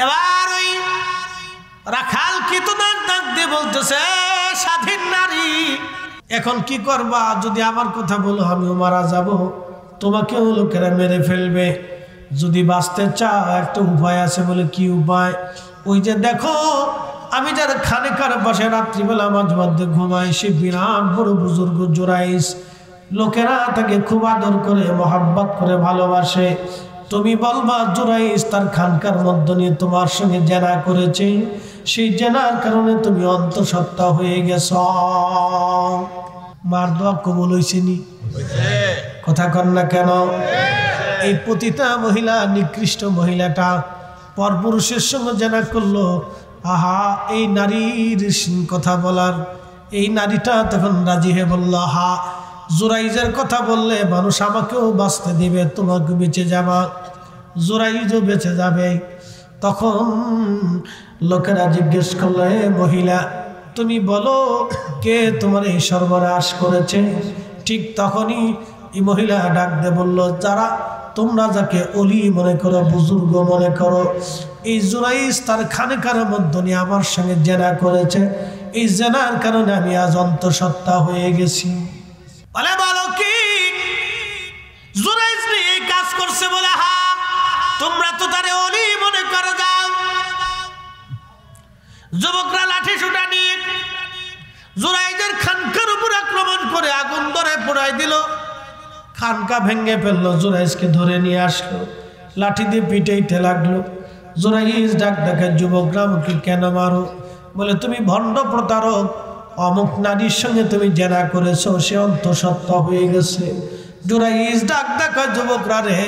এবার ওই রাখাল কীর্তনার ডাক দিয়ে বলতেছে, স্বাধীন নারী এখন কি করবা? যদি আমার কথা বলো আমিও মারা যাব, তোমাকেও লোকেরা মেরে ফেলবে। যদি বাঁচতে চাও একটা উপায় আছে। বলে কি উপায়? ওই যে দেখো আমি যারা খানেকার পাশে রাত্রিবেলা মাঝে মধ্যে ঘুমাই, সে বিরাট বড় বুজুর্গ জুরাইস, লোকেরা তাকে খুব আদর করে মহাব্বত করে ভালোবাসে। তুমি বলবা জুরাইস তার খানকার মধ্যে নিয়ে তোমার সঙ্গে জেনা করেছে, সেই জেনার কারণে তুমি অন্তঃসত্ত্বা হয়ে গেছ। মার দোয়া কবুল হয়েছে নি? কথা কর না কেন? এই পতিতা মহিলা, নিকৃষ্ট মহিলাটা পরপুরুষের সঙ্গে জেনা করলো। আহা, এই নারীর কথা বলার, এই নারীটা তখন রাজি হয়ে বলল, আহা জুরাইজের কথা বললে মানুষ আমাকেও বাঁচতে দিবে, তোমাকে বেঁচে যাবা, জুরাইজও বেঁচে যাবে। তখন লোকেরা জিজ্ঞেস করলো, হে মহিলা তুমি বলো কে তোমার এই সর্বনাশ করেছে? ঠিক তখনই এই মহিলা ডাক দিয়ে বলল, যারা তোমরা যাকে অলি মনে করো, বুজুর্গ মনে করো, এই জুরাইস তার খানেকার মধ্যে নিয়ে আমার সঙ্গে জেনা করেছে, এই জেনার কারণে আমি আজ অন্তঃসত্ত্বা হয়ে গেছি। বলে বলো কি জুরাইস এই কাজ করছে? বলে হ্যাঁ। তোমরা তো তারে অলি মনে করো। যাও। যুবকরা লাঠি সুটা নিয়ে জুরাইজের খানকার উপর আক্রমণ করে আগুন ধরে পোড়াই দিল, খানকা ভেঙে ফেললো, জুরাইজকে ধরে নিয়ে আসলো, লাঠি দিয়ে পিটাইতে লাগলো। জুরাইজ ডাক ডাকে, যুবকরা আমাকে কেন মারো? বলে তুমি ভণ্ড প্রতারক, অমুক নারীর সঙ্গে তুমি জেনা করেছো, সে অন্তঃসত্ত্বা হয়ে গেছে। জুরাইজ ডাক ডাকা, যুবকরা রে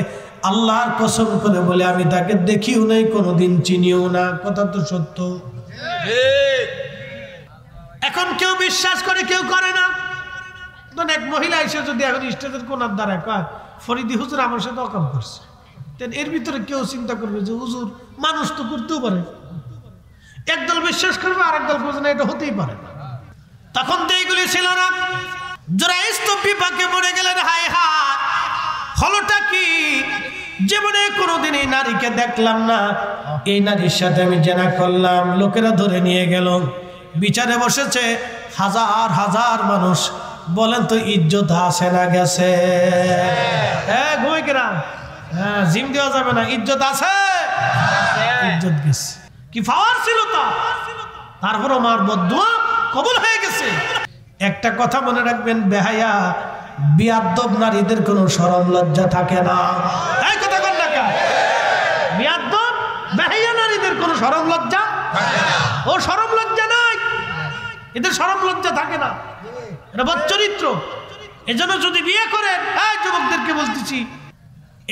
আল্লাহর কসম করে বলে আমি তাকে দেখিও নাই, কোনোদিন চিনিও না। কথা তো সত্য। এখন কেউ বিশ্বাস করে, কেউ করে না। এক মহিলা এসে যদি এখন স্টেজের কোনার দ্বারা কয় ফরিদি হুজুর আমার সাথে অকাম করছে, এর ভিতরে কেউ চিন্তা করবে যে হুজুর মানুষ তো করতেও পারে। একদল বিশ্বাস করবে, আর একদল করবে না, এটা হতেই পারে। তখন তো এইগুলি ছিল না। জুরাইস তো বিপাকে পড়ে গেলেন। হায় হায়, হলোটা কি? জীবনে কোনোদিন এই নারীকে দেখলাম না, এই নারীর সাথে আমি জেনা করলাম। লোকেরা ধরে নিয়ে গেল, বিচারে বসেছে হাজার হাজার মানুষ। বলেন তো ইজ্জত আছে না গেছে? হ্যাঁ, ঘুমাই কেনা, হ্যাঁ জিম দেওয়া যাবে না, ইজ্জত আছে, ইজ্জত গেছে। কি পাওয়ার ছিল তা? তারপর আমার বদদুয়া কবুল হয়ে গেছে। একটা কথা মনে রাখবেন, বেহায়া বিয়াদ্দব নারীদের কোনো শরম লজ্জা থাকে না। এই কথা কর না কেন? বিয়াদ্দব বেহায়া নারীদের কোনো শরম লজ্জা থাকে না। ও শরম লজ্জা নাই, এদের শরম লজ্জা থাকে না, এটা বচ্চরিত্র। এজন্য যদি বিয়ে করেন, এই যুবকদেরকে বলতেছি,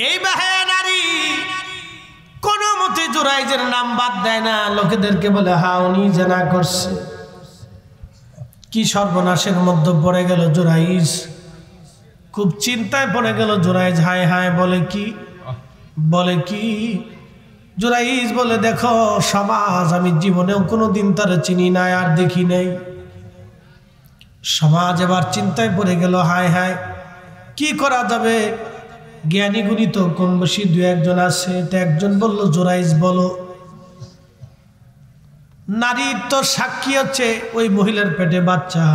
এই বেহায়া নারী কোনো মতে জুরাইজের নাম বাদ দেয় না। লোকেদেরকে বলে হ্যাঁ উনি জেনা করছে। কি সর্বনাশের মধ্যে পড়ে গেল জুরাইজ, খুব চিন্তায় পড়ে গেল জুরাইজ। হায় হায়, বলে কি? বলে কি? জুরাইজ বলে দেখো সমাজ, আমি জীবনেও কোনোদিন তার চিনি নাই আর দেখি নাই। সমাজ এবার চিন্তায় পড়ে গেল। হায় হায়, কি করা যাবে? জ্ঞানী গুণী তো কম বেশি দু একজন আছে। তো একজন বলল, জুরাইজ বলো। নারীর তো সাক্ষী হচ্ছে ওই মহিলার পেটে বাচ্চা,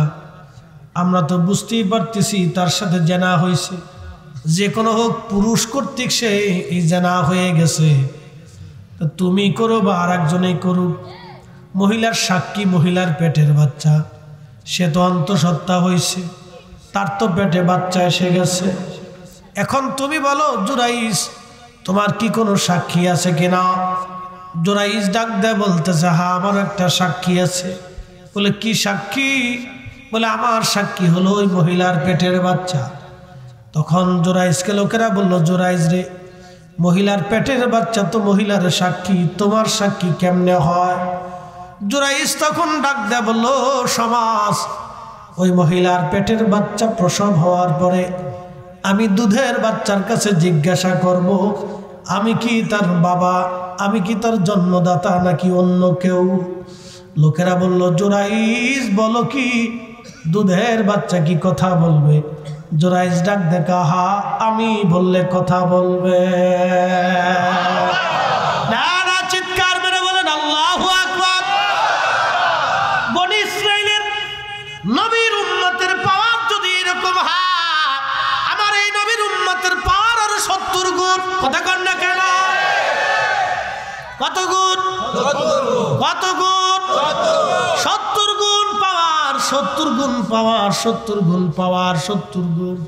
আমরা তো বুঝতেই পারতেছি তার সাথে জেনা হয়েছে। যে কোনো হোক, পুরুষ কর্তৃক সে এই জেনা হয়ে গেছে। তো তুমি করো বা আর একজনেই করুক, মহিলার সাক্ষী মহিলার পেটের বাচ্চা, সে তো অন্তঃসত্ত্বা হয়েছে, তার তো পেটে বাচ্চা এসে গেছে। এখন তুমি বলো জুরাইজ, তোমার কি কোনো সাক্ষী আছে কিনা? জুরাইজ ডাক দেয় বলতেছে, হ্যাঁ আমার একটা সাক্ষী আছে। বলে কি সাক্ষী? বলে আমার সাক্ষী হলো ওই মহিলার পেটের বাচ্চা। তখন জুরাইজকে লোকেরা বলল, জুরাইজ রে, মহিলার পেটের বাচ্চা তো মহিলার সাক্ষী, তোমার সাক্ষী কেমনে হয়? জুরাইজ তখন ডাক দেয় বলল, সমাজ, ওই মহিলার পেটের বাচ্চা প্রসব হওয়ার পরে আমি দুধের বাচ্চার কাছে জিজ্ঞাসা করব, আমি কি তার বাবা, আমি কি তার জন্মদাতা নাকি অন্য কেউ? লোকেরা বলল, জুরাইজ বলো কি, দুধের বাচ্চা কি কথা বলবে? জুরাইজ ডাক দেখা, হা আমি বললে কথা বলবে। না না, চিৎকার মেরে কথা কন না কেন? কত গুণ? কত গুণ? 70 গুণ পাওয়ার, 70 গুণ পাওয়ার, 70 গুণ পাওয়ার, 70 গুণ,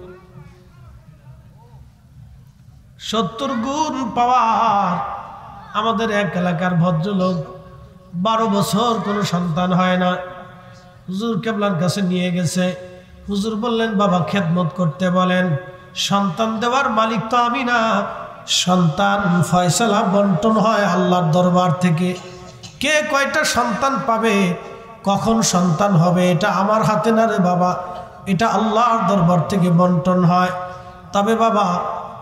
70 গুণ পাওয়ার। আমাদের এক এলাকার ভদ্রলোক 12 বছর কোনো সন্তান হয় না, হুজুর কেবলার কাছে নিয়ে গেছে। হুজুর বললেন, বাবা খেদমত করতে বলেন, সন্তান দেওয়ার মালিক তো আমি না, সন্তান ফয়সালা বন্টন হয় আল্লাহর দরবার থেকে। কে কয়টা সন্তান পাবে, কখন সন্তান হবে, এটা আমার হাতে না রে বাবা, এটা আল্লাহর দরবার থেকে বন্টন হয়। তবে বাবা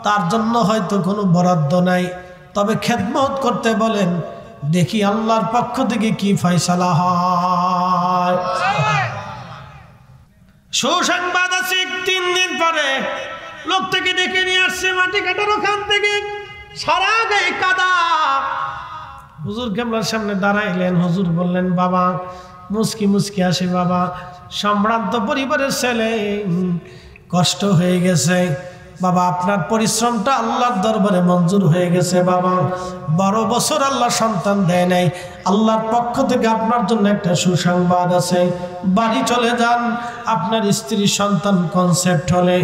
তার জন্য হয়তো কোনো বরাদ্দ নাই, তবে খেদমত করতে বলেন, দেখি আল্লাহর পক্ষ থেকে কি ফয়সালা হয়। সুসংবাদ আছে, 3 দিন পরে লোক থেকে ডেকে নিয়ে আসছে মাটি কাটার ওখান থেকে, সারা গায়ে কাদা। হুজুর কেবলার সামনে দাঁড়াইলেন। হুজুর বললেন, বাবা মুস্কি মুস্কি আসে, বাবা সম্ভ্রান্ত পরিবারের ছেলে, কষ্ট হয়ে গেছে বাবা, আপনার পরিশ্রমটা আল্লাহর দরবারে মঞ্জুর হয়ে গেছে বাবা। 12 বছর আল্লাহ সন্তান দেয় নাই, আল্লাহর পক্ষ থেকে আপনার জন্য একটা সুসংবাদ আছে। বাড়ি চলে যান, আপনার স্ত্রী সন্তান কনসেপ্ট হলে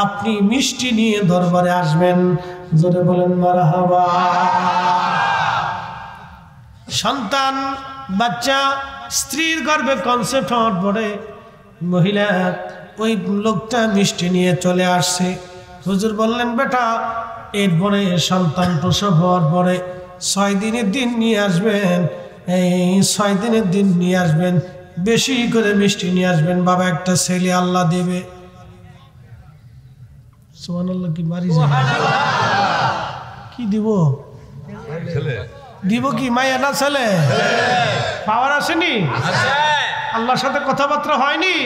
আপনি মিষ্টি নিয়ে দরবারে আসবেন। জোরে বলেন মারহাবা। সন্তান বাচ্চা স্ত্রীর গর্ভে কনসেপ্ট হওয়ার পরে মহিলা ওই লোকটা মিষ্টি নিয়ে চলে আসছে। হুজুর বললেন, বেটা এরপরে সন্তান প্রসব হওয়ার পরে 6 দিনের দিন নিয়ে আসবেন, এই 6 দিনের দিন নিয়ে আসবেন, বেশি করে মিষ্টি নিয়ে আসবেন বাবা, একটা ছেলে আল্লাহ দেবে। সুবহানাল্লাহ। কি মারি যায়, কি দিব? দিব কি মাইয়া না ছেলে? পাওয়ার আসেনি? আল্লাহর সাথে কথাবার্তা হয়নি?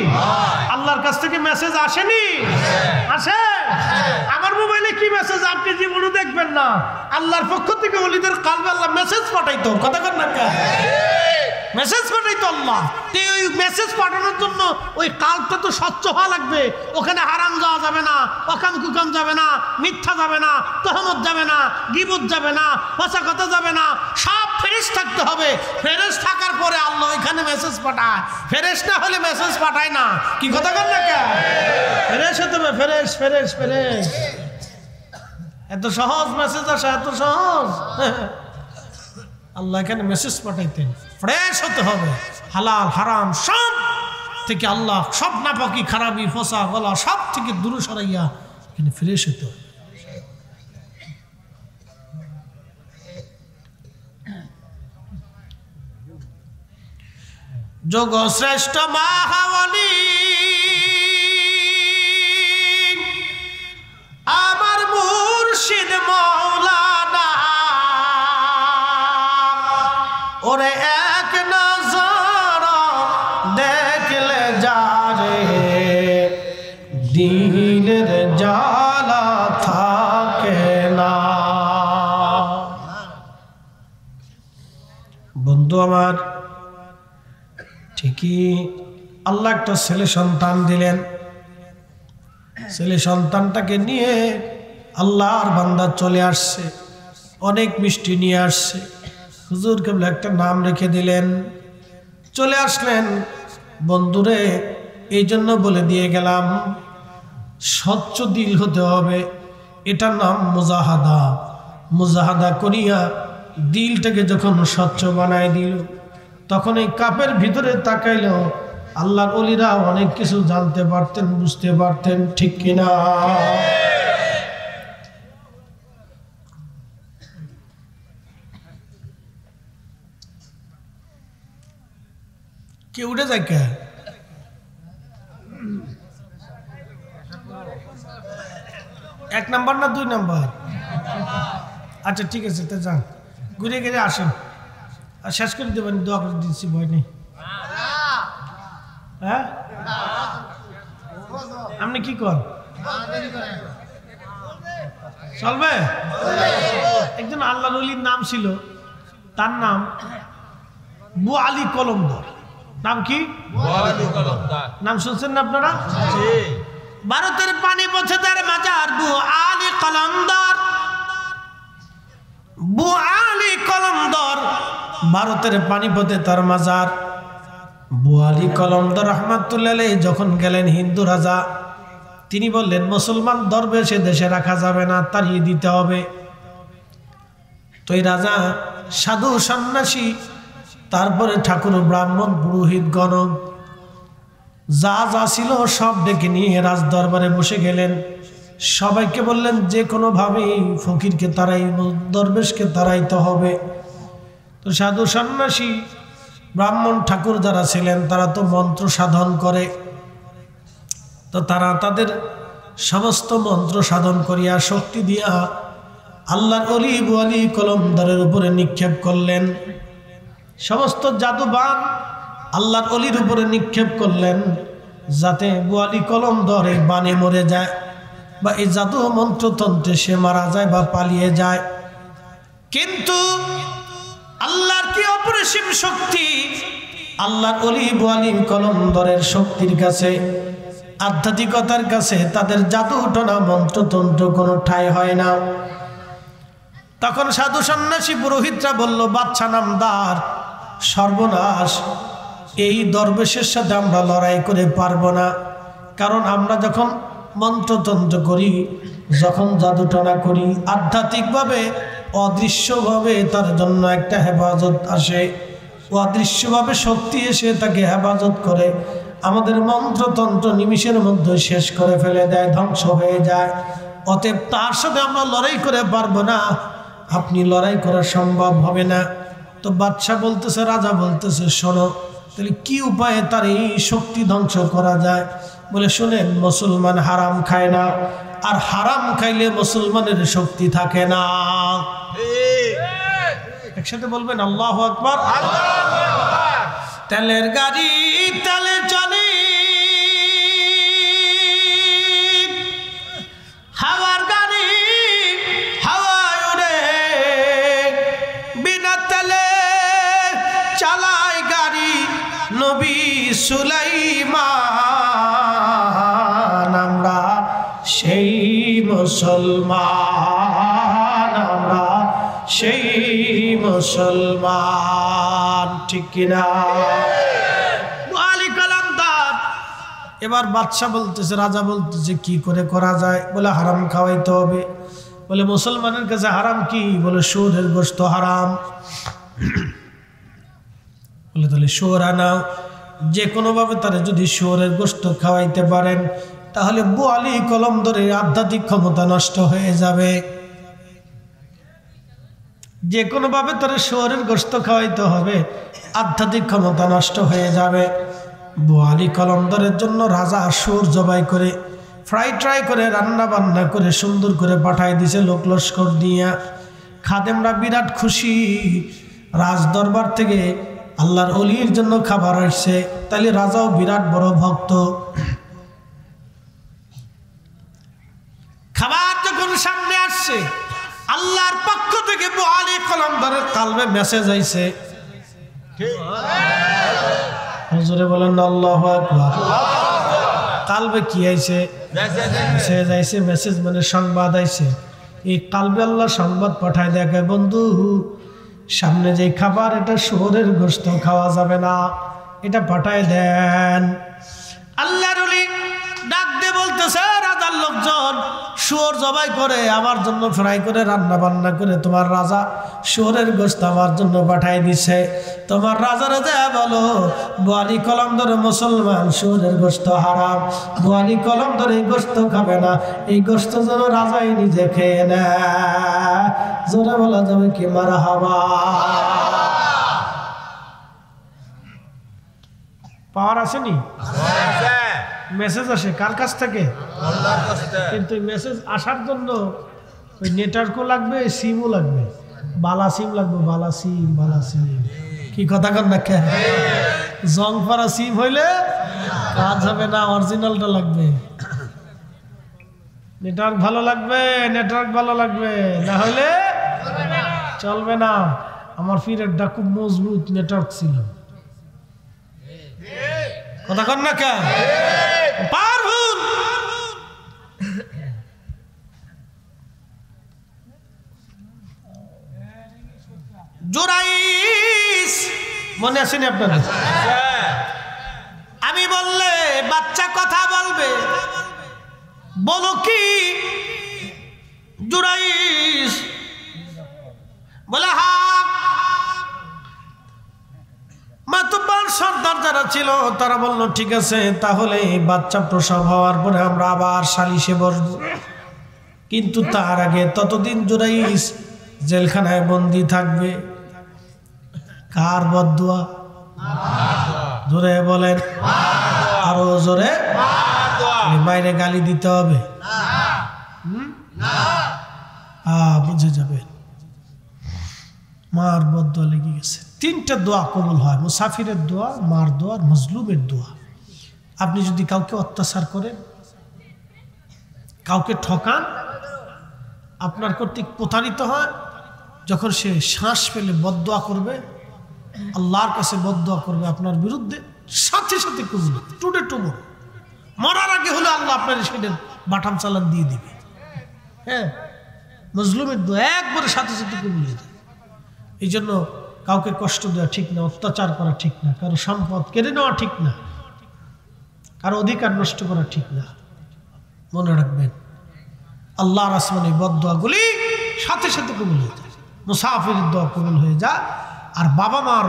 আল্লাহর কাছ থেকে মেসেজ আসেনি? আসে। আমার মোবাইলে কি মেসেজ আপনি জীবনে দেখবেন না, আল্লাহর পক্ষ থেকে ওলিদের কালবে আল্লাহ মেসেজ পাঠাইতো। কথা কর না, মেসেজ পাঠাইতো আল্লাহ। ওই মেসেজ পাঠানোর জন্য ওই কালটা তো স্বচ্ছ হওয়া লাগবে। ওখানে হারাম যাওয়া যাবে না, অকাম কুকাম যাবে না, মিথ্যা যাবে না, তহমত যাবে না, গীবত যাবে না, পচা কথা যাবে না, সব ফ্রেশ থাকতে হবে। ফ্রেশ থাকার পরে আল্লাহ ওইখানে মেসেজ পাঠায়, ফ্রেশ না হলে মেসেজ পাঠায় না। কি কথা কর না, ফ্রেশ হতে হবে, ফ্রেশ ফ্রেশ ফ্রেশ। এত সহজ মেসেজ আসা, এত সহজ। আল্লাহ এখানে মেসেজ পাঠাইতেন, ফ্রেশ হতে হবে, হালাল হারাম সব থেকে আল্লাহ, সব নাপাকি খারাপি ফসা গলা সব থেকে দূরে সরাইয়া এখানে ফ্রেশ হতে হবে। যোগ শ্রেষ্ঠ মাহাবলী আমার মুর্শিদ মৌলানা, ওরে এক নজর দেখলে যারে দিলের জ্বালা থাকে না। বন্ধু আমার, ঠিকই আল্লাহ একটা ছেলে সন্তান দিলেন। ছেলে সন্তানটাকে নিয়ে আল্লাহর বান্দা চলে আসছে, অনেক মিষ্টি নিয়ে আসছে। হুজুর কেবল একটা নাম রেখে দিলেন, চলে আসলেন। বন্ধুরে এই জন্য বলে দিয়ে গেলাম, স্বচ্ছ দিল হতে হবে। এটার নাম মুজাহাদা। মুজাহাদা করিয়া দিলটাকে যখন স্বচ্ছ বানায় দিল, তখন এই কাপের ভিতরে তাকাইল আল্লাহর ওলিরা অনেক কিছু জানতে পারতেন, বুঝতে পারতেন। ঠিক কিনা? কে উঠে যায়? কে 1 নাম্বার না 2 নাম্বার? আচ্ছা ঠিক আছে, তো যান, ঘুরে ঘুরে আসেন আর শেষ করে দেবেন। দোয়া করে দিচ্ছি, ভয় নেই। হ্যাঁ, আপনি কি কর? চলবে? একজন আল্লাহর ওলির নাম ছিল, তার নাম বু আলী কলমদার। নাম কি? নাম শুনছেন না আপনারা? ভারতের পানি পৌঁছে তার মাজার বু আলী কলমদার। বুয়ালি কলমদর, ভারতের পানিপথে তার মাজার। বুয়ালি কলমদর রহমাতুল্লাহ আলাইহি যখন গেলেন হিন্দু রাজা, তিনি বললেন মুসলমান দরবেশে দেশে রাখা যাবে না, তাড়িয়ে দিতে হবে। তো এই রাজা সাধু সন্ন্যাসী, তারপরে ঠাকুর ব্রাহ্মণ পুরোহিত গণ যা যা ছিল সব ডেকে নিয়ে রাজ দরবারে বসে গেলেন। সবাইকে বললেন যে কোনো ভাবেই ফকিরকে তারাই, দরবেশকে তাড়াইতে হবে। তো সাধু সন্ন্যাসী ব্রাহ্মণ ঠাকুর যারা ছিলেন তারা তো মন্ত্র সাধন করে, তো তারা তাদের সমস্ত মন্ত্র সাধন করিয়া শক্তি দিয়া আল্লাহর ওলি বুয়ালি কলমদরের উপরে নিক্ষেপ করলেন। সমস্ত জাদুবান আল্লাহর অলির উপরে নিক্ষেপ করলেন, যাতে বুয়ালি কলমদর এই বানে মরে যায় বা এই জাদু মন্ত্রতন্ত্রে সে মারা যায় বা পালিয়ে যায়। কিন্তু আল্লাহর কি অপরিসীম শক্তি! আল্লাহর অলি বুয়ালি কলমদরের শক্তির কাছে, আধ্যাত্মিকতার কাছে তাদের জাদু টনা মন্ত্রতন্ত্র কোনো ঠাঁই হয় না। তখন সাধু সন্ন্যাসী পুরোহিতরা বলল, বাদশা নামদার, সর্বনাশ, এই দরবেশের সাথে আমরা লড়াই করে পারবো না। কারণ আমরা যখন মন্ত্রতন্ত্র করি, যখন জাদুটনা করি, আধ্যাত্মিকভাবে অদৃশ্যভাবে তার জন্য একটা হেফাজত আসে, অদৃশ্যভাবে শক্তি এসে তাকে হেফাজত করে। আমাদের মন্ত্রতন্ত্র নিমিষের মধ্যে শেষ করে ফেলে দেয়, ধ্বংস হয়ে যায়। অতএব তার সাথে আমরা লড়াই করে পারবো না, আপনি লড়াই করা সম্ভব হবে না। তো বাদশা বলতেছে, রাজা বলতেছে, শোনো তাহলে কি উপায়ে তার এই শক্তি ধ্বংস করা যায়? বলে, শুনেন, মুসলমান হারাম খায় না, আর হারাম খাইলে মুসলমানের শক্তি থাকে না। একসাথে বলবেন আল্লাহু আকবার। তেলের গাড়ি তেলে চলে, হাওয়ার গাড়ি হাওয়ায় উড়ে, বিনা তেলে চালায় গাড়ি নবী সুলাইমান। আমরা সেই মুসলমান, আমরা সেই মুসলমান, ঠিক কিনা? বুয়ালি কলমদর। এবার বাদশা বলতেছে, রাজা বলতেছে, কি করে করা যায়? বলে, হারাম খাওয়াইতে হবে। বলে, মুসলমানের কাছে হারাম কি? বলে, শুয়োরের গোশত হারাম। বলে, তাহলে শুয়োর আনাও। যে কোনোভাবে তারা যদি শুয়োরের গোশত খাওয়াইতে পারেন, তাহলে বুয়ালি কলমদরের আধ্যাত্মিক ক্ষমতা নষ্ট হয়ে যাবে। যে কোনোভাবে তারা শুয়োরের গোশত খাওয়াইতে হবে, আধ্যাত্মিক ক্ষমতা নষ্ট হয়ে যাবে। বুয়ালি কলমদরের জন্য রাজা শুয়োর জবাই করে, ফ্রাই করে, রান্না বান্না করে সুন্দর করে পাঠাই দিছে লোক লস্কর দিয়া। খাদেমরা বিরাট খুশি, রাজ দরবার থেকে আল্লাহর অলির জন্য খাবার আসছে। তাহলে রাজাও বিরাট বড় ভক্ত। খাবার যখন সামনে আসছে, আল্লাহর পক্ষ থেকে বুয়ালি কলমদরের কালবে মেসেজ আইছে। হুজুরে বলেন আল্লাহু আকবার। কালবে কি আইছে? মেসেজ আইছে। মেসেজ মানে সংবাদ আইছে। এই কালবে আল্লাহ সংবাদ পাঠায় দেখে, বন্ধু, সামনে যে খাবার, এটা শুয়োরের গোশত খাওয়া যাবে না, এটা পাঠায় দেন। আল্লাহর ওলি ডাক দিয়ে বলতেছে, রাজার লোকজন শুয়োর জবাই করে আমার জন্য ফ্রাই করে রান্না বান্না করে তোমার রাজা শুয়োরের গোশত আমার জন্য পাঠাই দিছে। তোমার রাজারা যা বলো, বুয়ালি কলমদর মুসলমান, শুয়োরের গোশত হারাম, বুয়ালি কলমদর এই গোশত খাবে না, এই গোশত যেন রাজাই নিজে খেয়ে নেয়। জোরে বলা যাবে কি মারহাবা? পাওয়ার আসেনি? মেসেজ আসে কার কাছ থেকে? কিন্তু মেসেজ আসার জন্য ওই নেটওয়ার্কও লাগবে, সিমও লাগবে, বালা সিম লাগবে, বালা সিম, বালা সিম। কি কথা কর না? কে জং পারা সিম হইলে কাজ হবে না, অরিজিনালটা লাগবে। নেটওয়ার্ক ভালো লাগবে, নেটওয়ার্ক ভালো লাগবে, না হইলে চলবে না। আমার ফিরেরটা খুব মজবুত নেটওয়ার্ক ছিল। কথা কর না কে? পারভুল। জুরাইস মনে আসেনি আপনাদের? আমি বললে বাচ্চা কথা বলবে, বলো কি জুরাইস? বলে হা। মাতুব্বার সর্দার যারা ছিল তারা বললো ঠিক আছে, তাহলে বাচ্চা প্রসব হওয়ার পরে আমরা আবার সালিশে বসবো, কিন্তু তার আগে ততদিন জুরাইস জেলখানায় বন্দি থাকবে। কার বদদুয়া? জোরে বলেন, আরো জোরে। বাইরে গালি দিতে হবে? বুঝে যাবে। মার বদদুয়া লেগে গেছে। তিনটা দোয়া কবুল হয়, মুসাফিরের দোয়া, মার দোয়া, আর মজলুমের দোয়া। আপনি যদি কাউকে অত্যাচার করেন, কাউকে ঠকান, আপনার কর্তৃক প্রতারিত হয়, যখন সে শ্বাস ফেলে বদদুয়া করবে, আল্লাহর কাছে বদদুয়া করবে আপনার বিরুদ্ধে, সাথে সাথে কবুল, টুডে টুবো। মরার আগে হলে আল্লাহ আপনার সেটার বাটাম চালান দিয়ে দিবে। হ্যাঁ, মজলুমের দোয়া একবারে সাথে সাথে কবুল হয়ে যায়। এই জন্য কাউকে কষ্ট দেওয়া ঠিক না, অত্যাচার করা ঠিক না, কারো সম্পদ কেড়ে নেওয়া ঠিক না, কারো অধিকার নষ্ট করা ঠিক না। মনে রাখবেন, আল্লাহর আসমানে বদদুয়াগুলি সাথে সাথে কবুল হয়ে যায়। মুসাফিরের দোয়া কবুল হয়ে যায়, আর বাবা মার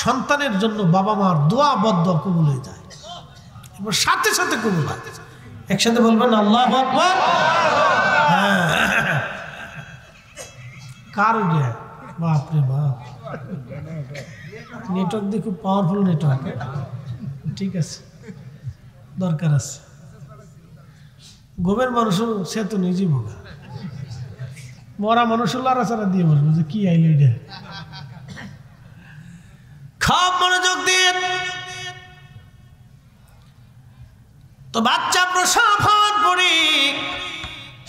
সন্তানের জন্য বাবা মার দোয়া বদদুয়া কবুল হয়ে যায়, এবার সাথে সাথে কবুল হয়। একসাথে বলবেন আল্লাহু আকবার। হ্যাঁ, কারো যায় বাপরে বাপ, নেটওয়ার্ক দিয়ে খুব পাওয়ারফুল নেটওয়ার্ক। ঠিক আছে, দরকার আছে। গোবের মানুষও সে তো নিজেই ভোগা, মরা মানুষও লড়াচড়া দিয়ে বসবো যে কি আইল এটা। খুব মনোযোগ দিয়ে তো বাচ্চা প্রসব হওয়ার পরে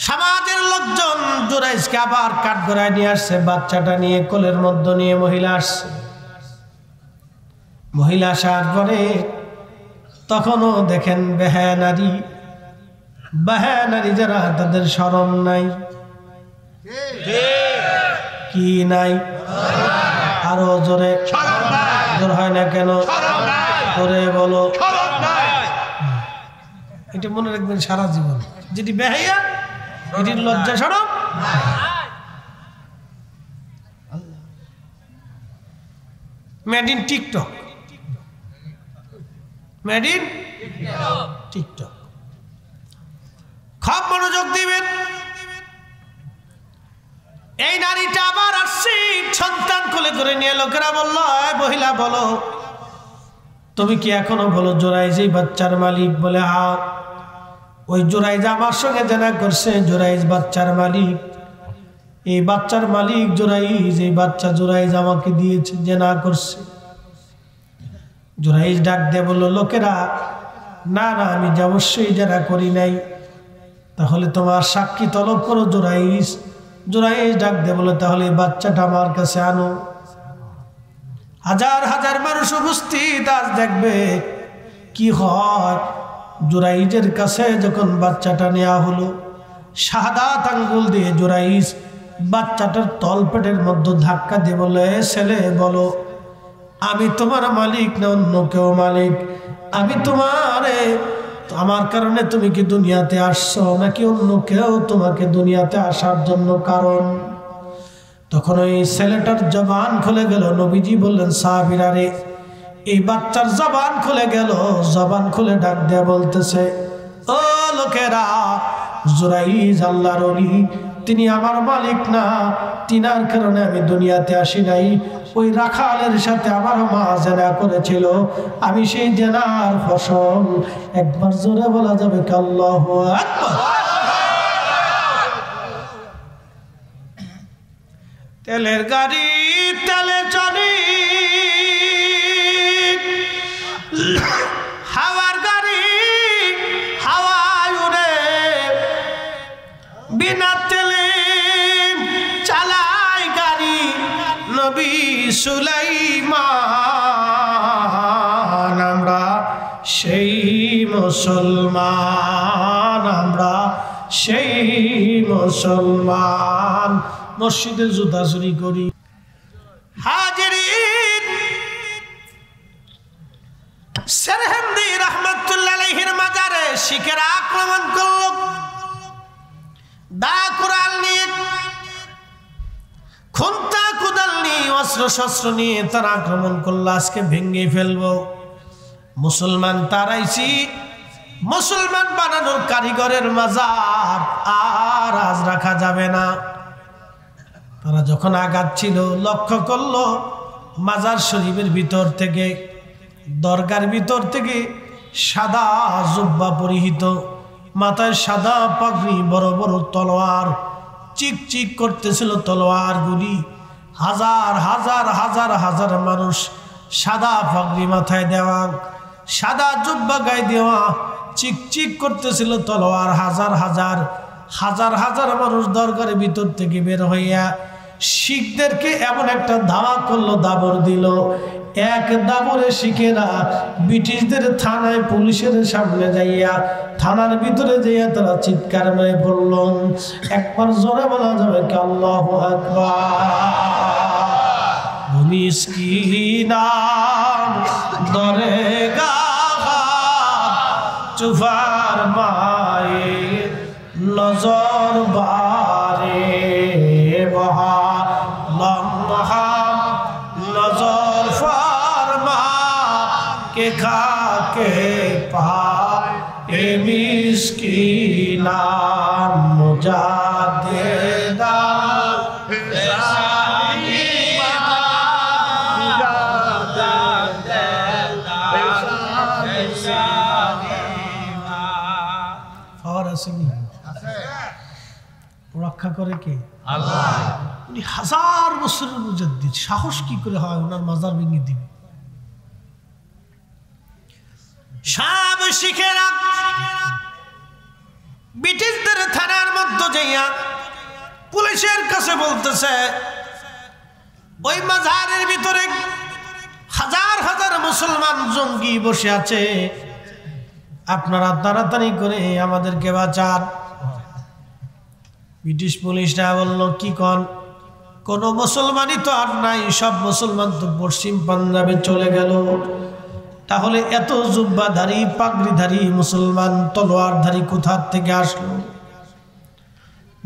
সমাজের লোকজন জুরাইজকে আবার কাঠগড়ায় নিয়ে আসছে। বাচ্চাটা নিয়ে কোলের মধ্যে নিয়ে মহিলা আসছে। মহিলা আসার পরে তখনও দেখেন বেহায়া নারী, বেহায়া নারী যারা, তাদের শরম নাই। কি নাই? আরো জোরে, জোর হয় না কেন? করে বলো। এটা মনে রাখবেন সারা জীবন। যেটি বেহায়া, এটির লজ্জা শরম। Made in TikTok, made in TikTok. খুব মনোযোগ দিবেন। এই নারীটা আবার আসছে, সন্তান কোলে করে নিয়ে। লোকেরা বলল, মহিলা বলো, তুমি কি এখনো বলো জোরাইজ এই বাচ্চার মালিক? বলে হ্যাঁ, ওই জোরাইজ আমার সঙ্গে জেনা করছে, জোরাইজ বাচ্চার মালিক। এই বাচ্চার মালিক জোরাইজ, এই বাচ্চা জোরাইজ আমাকে দিয়েছে, জেনা করছে। জোরাইজ ডাক দিয়ে বলল, লোকেরা, না না, আমি যে অবশ্যই জেনা করি নাই। তাহলে তোমার সাক্ষী তলব করো জোরাইজ। জোরাইজ ডাক দিয়ে বলল, তাহলে এই বাচ্চাটা আমার কাছে আনো। হাজার হাজার মানুষ উপস্থিত, আজ দেখবে কি হয়। জোরাইজের কাছে যখন বাচ্চাটা নেওয়া হলো, শাহাদাত আঙ্গুল দিয়ে জোরাইজ বাচ্চাটার তলপেটের মধ্যে ধাক্কা দিয়ে বলে, ছেলে বলো, আমি তোমার মালিক না অন্য কেউ মালিক? আমি তোমারে, আমার কারণে তুমি কি দুনিয়াতে আসছো, নাকি অন্য কেউ তোমাকে দুনিয়াতে আসার জন্য কারণ? তখন ওই ছেলেটার জবান খুলে গেল। নবীজি বললেন, সাহাবীরা রে, এই বাচ্চার জবান খুলে গেল। জবান খুলে ডাক দেয়া বলতেছে, ও লোকেরা, জুরাইজ আল্লাহর ওলি, তিনি আমার মালিক না, তিনার কারণে আমি দুনিয়াতে আসি নাই। ওই রাখালের সাথে আমার মা জেনা করেছিল, আমি সেই জেনার ফসল। একবার জোরে বলা যাবে কি আল্লাহু আকবার? তেলের গাড়ি তেলে চলি, হাওয়ার গাড়ি হাওয়ায় উড়ে, বিনা তেলে চালায় গাড়ি নবী সুলাইমান। আমরা সেই মুসলমান, আমরা সেই মুসলমান। মসজিদে জুতা চুরি করি, হাজিরিন, সেরহিন্দি রহমাতুল্লাহ আলাইহির মাজারে শিখেরা আক্রমণ করল, দা কুড়াল নিয়ে, খুন্তা কুদাল নিয়ে, অস্ত্র শস্ত্র নিয়ে তারা আক্রমণ করলো। আজকে ভেঙে ফেলবো। মুসলমান তারাইছি, মুসলমান বানানোর কারিগরের মাজার আর আজ রাখা যাবে না। তারা যখন আগাচ্ছিল লক্ষ্য করলো মাজার শরীফের ভিতর থেকে, দরগার ভিতর থেকে সাদা জুব্বা পরিহিত, মাথায় সাদা পাগড়ি, বড় বড় তলোয়ার চিকচিক করতেছিল তলোয়ার গুলি। হাজার হাজার হাজার হাজার মানুষ সাদা পাগড়ি মাথায় দেওয়া, সাদা জুব্বা গায়ে দেওয়া, চিকচিক করতেছিল তলোয়ার। হাজার হাজার হাজার হাজার মানুষ দরগারের ভিতর থেকে বের হইয়া শিখদেরকে এমন একটা ধাওয়া করলো, দাবর দিল। এক দাবরে শিখেরা ব্রিটিশদের থানায়, পুলিশের সামনে যাইয়া, থানার ভিতরে যাইয়া তারা চিৎকার মেরে পড়ল। একবার জোরে বলা যাবে কি আল্লাহু আকবার। মিসকিনান দরেগাহ চুফার মায়ে নজর বারে বহা লম্হা নজর ফরমা কে খাকে পায় এ মিসকিনান মুজাদ্দিদা রক্ষা করে কে? আল্লাহ। উনি হাজার বছরের মুজাদ্দিদ, সাহস কি করে হয় ওনার মাজার ভেঙে দিবে? সব শিখেরা ব্রিটিশদের থানার মধ্যে যাইয়া পুলিশের কাছে বলতেছে, ওই মাজারের ভিতরে হাজার হাজার মুসলমান জঙ্গি বসে আছে, আপনারা তাড়াতাড়ি করে আমাদেরকে বাঁচান। ব্রিটিশ পুলিশরা বলল, কি কন? কোন মুসলমানই তো আর নাই, সব মুসলমান তো পশ্চিম পাঞ্জাবে চলে গেল। তাহলে এত জুব্বাধারী পাগড়িধারী মুসলমান তলোয়ারধারী কোথা থেকে আসলো?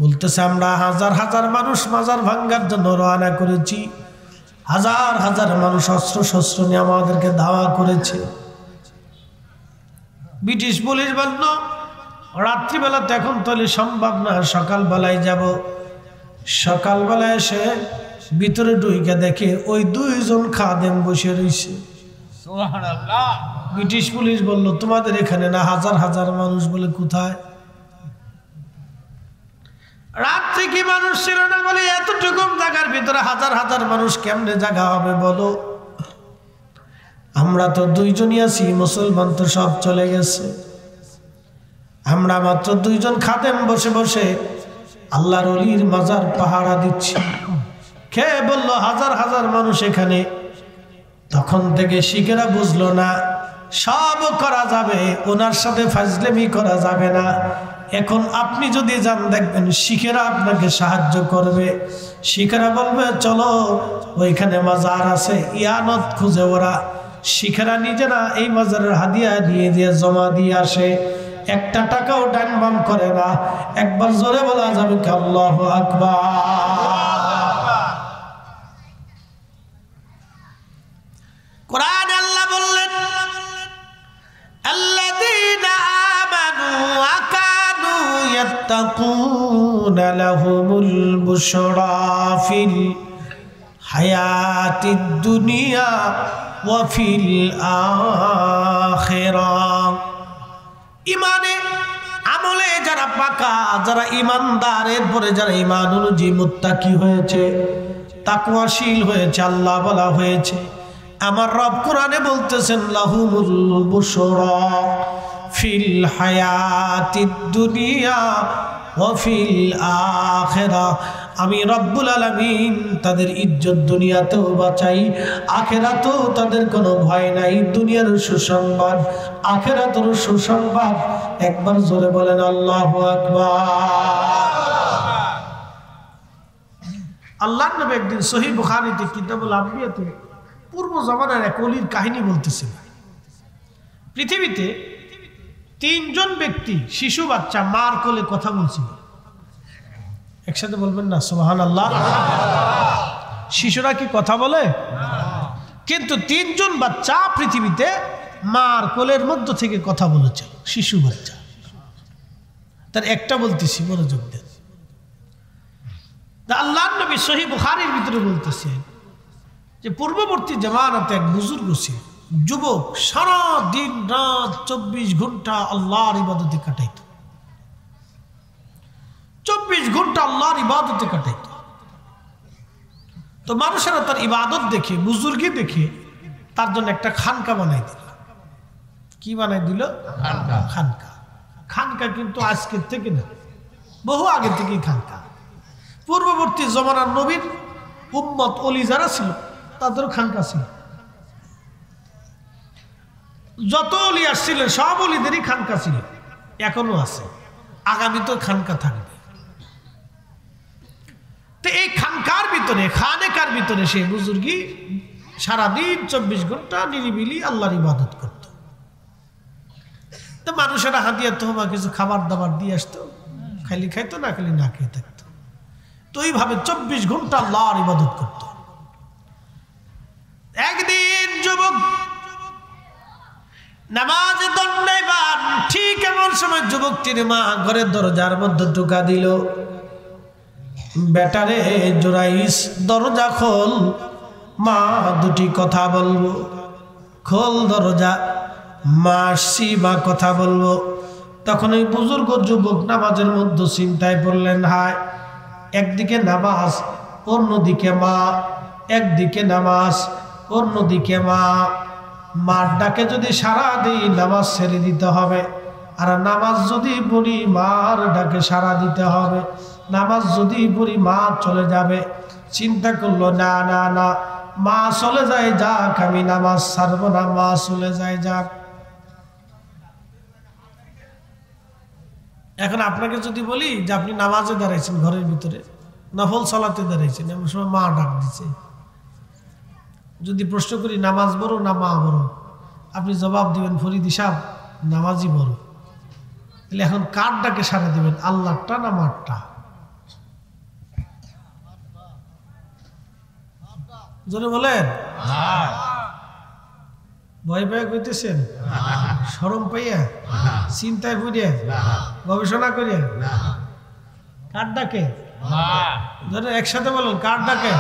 বলতেছে, আমরা হাজার হাজার মানুষ মাজার ভাঙ্গার জন্য রওনা করেছি, হাজার হাজার মানুষ অস্ত্র শস্ত্র নিয়ে আমাদেরকে ধাওয়া করেছে। ব্রিটিশ পুলিশ বলল, রাত্রিবেলা তো এখন তাহলে সম্ভব না, সকালবেলায় যাব। সকালবেলায় এসে ভিতরে ঢুইকা দেখে ওই দুইজন খাদেম বসে রয়েছে। সুবহানাল্লাহ। ব্রিটিশ পুলিশ বলল, তোমাদের এখানে না হাজার হাজার মানুষ? বলে, কোথায়? রাত্রে কি মানুষ ছিল না? বলে, এতটুকু জায়গার ভিতরে হাজার হাজার মানুষ কেমনে জায়গা হবে বলো? আমরা তো দুইজনই আছি, মুসলমান তো সব চলে গেছে, আমরা মাত্র দুইজন খাদেম বসে বসে আল্লাহর ওলির মাজার পাহারা দিচ্ছি। কে বলল হাজার হাজার মানুষ এখানে? তখন থেকে শিখেরা বুঝলো না সব করা যাবে, ওনার সাথে ফাজলামি করা যাবে না। এখন আপনি যদি যান দেখবেন শিখেরা আপনাকে সাহায্য করবে। শিখেরা বলবে, চলো ওইখানে মাজার আছে, ইয়ানত খুঁজে। ওরা শিখেরা নিজেরা এই মাজারের হাদিয়া দিয়ে দিয়ে জমা দিয়ে আসে, একটা টাকাও ডান বাম করে না। একবার জোরে বলা যাবে কি আল্লাহু আকবার। কোরআন আল্লাহ বললেন, আল্লাযীনা আমানু ওয়া কানু ইয়াত্তাকুনা লাহুমুল বুশরা ফিল হায়াতিদ দুনিয়া ওয়া ফিল আখিরাহ। ইমানে আমলে যারা পাকা, যারা ইমানদার, এরপরে যারা ইমান অনুযায়ী মুত্তাকি হয়েছে, তাকওয়াশীল হয়েছে, আল্লাহ বলা হয়েছে, আমার রব কোরআনে বলতেছেন, লাহুমুল বুশরা ফিল হায়াতিদ দুনিয়া ওয়া ফিল আখিরাহ। আমি রব্বুল আলামিন তাদের ইজ্জত দুনিয়াতেও বাঁচাই, আখিরাতেও তাদের কোনো ভয় নাই। দুনিয়ার সুসংবাদ, আখিরাতের সুসংবাদ। একবার জোরে বলেন আল্লাহু আকবার। আল্লাহর নবী একদিন সহিহ বুখারীতে কিতাবুল আম্বিয়াতে পূর্ব জামানার এক ওলির কাহিনী বলতেছেন। পৃথিবীতে 3 জন ব্যক্তি শিশু বাচ্চা মার কোলে কথা বলছিল। একসাথে বলবেন না সুবহানাল্লাহ। শিশুরা কি কথা বলে? কিন্তু 3 জন বাচ্চা পৃথিবীতে মার কোলের মধ্য থেকে কথা বলেছিল, শিশু বাচ্চা। তার একটা বলতেছি, মনোযোগ দেন। আল্লাহর নবী সহিহ বুখারীর ভিতরে বলতেছেন যে পূর্ববর্তী জামানাতে এক বুজুর্গ ছিল, যুবক, সারা দিন রাত 24 ঘন্টা আল্লাহর ইবাদতে কাটাইত। 24 ঘন্টা আল্লাহর ইবাদতে কাটাইত। তো মানুষেরা তার ইবাদত দেখে, বুজুর্গি দেখে তার জন্য একটা খানকা বানাই দিল। কি বানাই দিল? খানকা। খানকা কিন্তু আজকের থেকে না, বহু আগে থেকেই খানকা। পূর্ববর্তী জমানার নবীর উম্মত ওলি যারা ছিল তাদেরও খানকা ছিল। যত ওলি আসছিলেন সব ওলিদেরই খানকা ছিল, এখনো আছে, আগামীতেও খানকা থাকবে। তো এই খানকার ভিতরে, খানেকার ভিতরে সে বুজুর্গি সারাদিন 24 ঘন্টা নিরিবিলি আল্লাহর ইবাদত করত। তো মানুষেরা হাতিয়া তোহমা কিছু খাবার দাবার দিয়ে আসতো, খালি খাইতো, না খালি না খেয়ে থাকতো। তো এইভাবে 24 ঘন্টা আল্লাহর ইবাদত করত। একদিন যুবক নামাজে দণ্ডায়মান, ঠিক এমন সময় যুবকটির মা ঘরের দরজার মধ্যে ঢুকা দিল। বেটারে জুরাইস, দরজা খোল, মা দুটি কথা বলবো। খোল দরজা, মা আসছি, মা কথা বলবো। তখন ওই বুজুর্গ যুবক নামাজের মধ্যে চিন্তায় পড়লেন, হায়, একদিকে নামাজ, অন্যদিকে মা, একদিকে নামাজ, অন্যদিকে মা। মার ডাকে যদি সারা দিই নামাজ ছেড়ে দিতে হবে, আর নামাজ যদি পড়ি মার ডাকে সারা দিতে হবে। নামাজ যদি পড়ি মা চলে যাবে। চিন্তা করলো, না না না, মা চলে যায় যাক, আমি নামাজ ছাড়বো না, মা চলে যায় যাক। এখন আপনাকে যদি বলি যে আপনি নামাজে দাঁড়াইছেন, ঘরের ভিতরে নফল সালাতে দাঁড়াইছেন, এমন সময় মা ডাক দিচ্ছে, যদি প্রশ্ন করি নামাজ বড় না মা বড়, আপনি জবাব দিবেন ফরিদি সাহেব নামাজই বড়। তাহলে এখন কার ডাকে সাড়া দিবেন, আল্লাহটা না মারটা? জোরে বলেন। ভয় পাইয়া কইতেছেন? শরম পাইয়া, চিন্তায় পড়িয়া, গবেষণা করিয়া? কার ডাকে? ধরে একসাথে বলেন, কার ডাকে?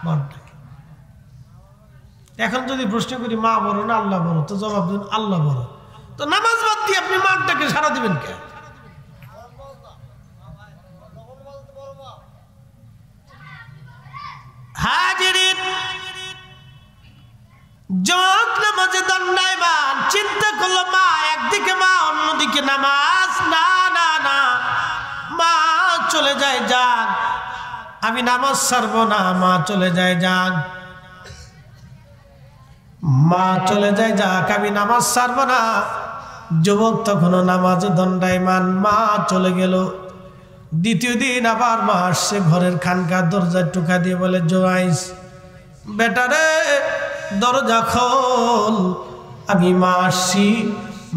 মার ডাকে। এখন যদি প্রশ্ন করি মা বড় না আল্লাহ বড়, তো জবাব দিন আল্লাহ বড়। তো নামাজ বাদ দিয়ে আপনি মার ডাকে সাড়া দিবেন কে? হাজিরিন, যত নামাজে দণ্ডায়মান, চিন্তা করলো মা, একদিকে মা, অন্যদিকে নামাজ। না না না, মা চলে যায় যাক, আমি নামাজ ছাড়বো না, মা চলে যায় যাক। মা চলে যায় যাক, আমি নামাজ ছাড়বো না। যুবক তখনও নামাজে দণ্ডায়মান, মা চলে গেল। দ্বিতীয় দিন আবার মা আসছে, ঘরের খানকার দরজায় টোকা দিয়ে বলে, জোয়াইস, বেটারে দরজা খোল, আমি মা আসছি।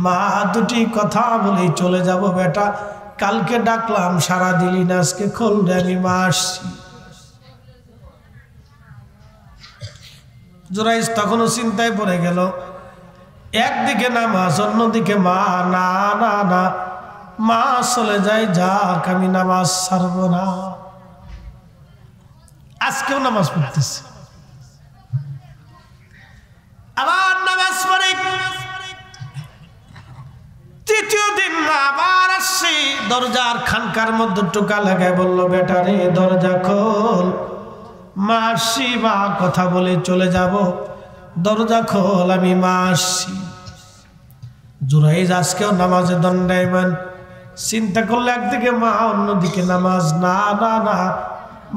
মা দুটি কথা বলে চলে যাব। বেটা, কালকে ডাকলাম সারা দিলি না, আজকে খোল রে, আমি মা আসছি। জোরাইস তখনও চিন্তায় পড়ে গেল, একদিকে নামাজ, অন্যদিকে মা। না না না, মা চলে যায় যাক, আমি নামাজ ছাড়ব না। আজকেও নামাজ পড়তেছে, আবার নামাজ পড়ে। তৃতীয় দিন আবার আসছি, দরজার খানকার মধ্যে টোকা লাগায় বলল, বেটারে দরজা খোল। মা আসছি, মা কথা বলে চলে যাব, দরজা খোল, আমি মা আসছি। জুরাইজ আজকেও নামাজে দণ্ডায়মান, চিন্তা করলে একদিকে মা, অন্যদিকে নামাজ। না না না,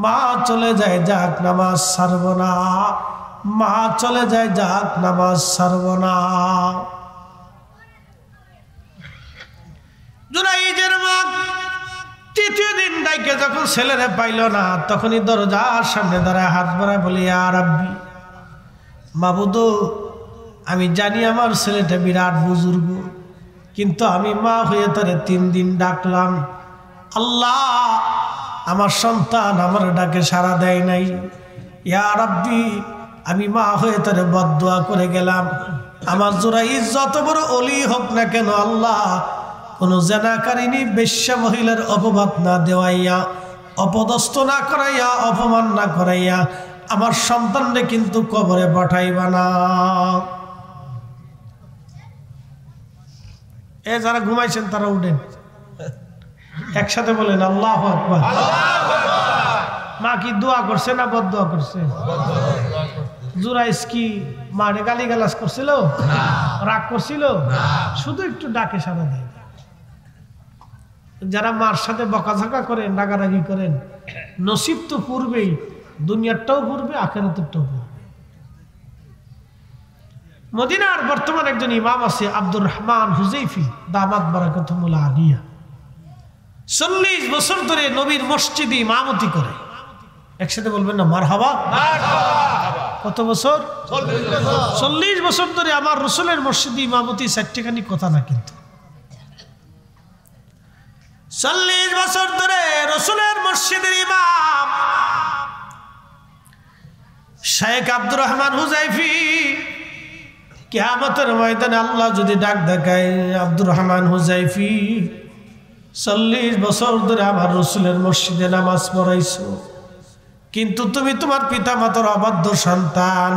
মা চলে যায় যাক, নামাজ ছাড়ব না, মা চলে যায় যাক, নামাজ ছাড়ব না। জুরাইজের মা দ্বিতীয় দিন ডাইকে যখন ছেলেরে পাইল না, তখনই দরজার সামনে দাঁড়ায় হাত বাড়ায় বলি, ইয়া রাব্বি, মাবুদ, আমি জানি আমার ছেলেটা বিরাট বুজুর্গ, কিন্তু আমি মা হয়ে তারে 3 দিন ডাকলাম, আল্লাহ আমার সন্তান আমার ডাকে সাড়া দেয় নাই। ইয়া রাব্বি, আমি মা হয়ে তারে বদদুয়া করে গেলাম, আমার জোরাইজ যত বড় অলি হোক না কেন আল্লাহ, কোন জেনাকারিনী বেশ্যা মহিলার অপবাদ না দেওয়াইয়া, অপদস্থ না করাইয়া, অপমান না করাইয়া আমার সন্তানরে কিন্তু কবরে পাঠাইবা না। এ যারা ঘুমাইছেন তারা উঠেন, একসাথে বলেন আল্লাহু আকবার। মা কি দোয়া করছে না বদদুয়া করছে? জুরাইস কি মানে গালিগালাজ করছিল? রাগ করছিল? শুধু একটু ডাকে সাড়া দেয়। যারা মার সাথে বকাঝকা করেন, রাগারাগি করেন, নসিব তো পূর্বেই, দুনিয়ারটাও পূর্বে, আখিরাতেরটাও পূর্বে। মদিনার বর্তমান একজন ইমাম আছে আব্দুর রহমান হুজাইফি দামাত বারাকাতুহুল্লাহ আলিয়া, 40 বছর ধরে নবীর মসজিদে ইমামতি করে। একসাথে বলবেন না মারহাবা। কত বছর? 40 বছর ধরে আমার রসুলের মসজিদে ইমামতি। 4টিখানি কথা না, কিন্তু 40 বছর ধরে রসুলের মসজিদের ইমাম শেখ আব্দুর রহমান হুজাইফি। কিয়ামতের ময়দানে আল্লাহ যদি ডাক দেখায়, আব্দুর রহমান হুজাইফি 40 বছর ধরে আমার রসুলের মসজিদে নামাজ পড়াইছো, কিন্তু তুমি তোমার পিতা মাতার অবাধ্য সন্তান।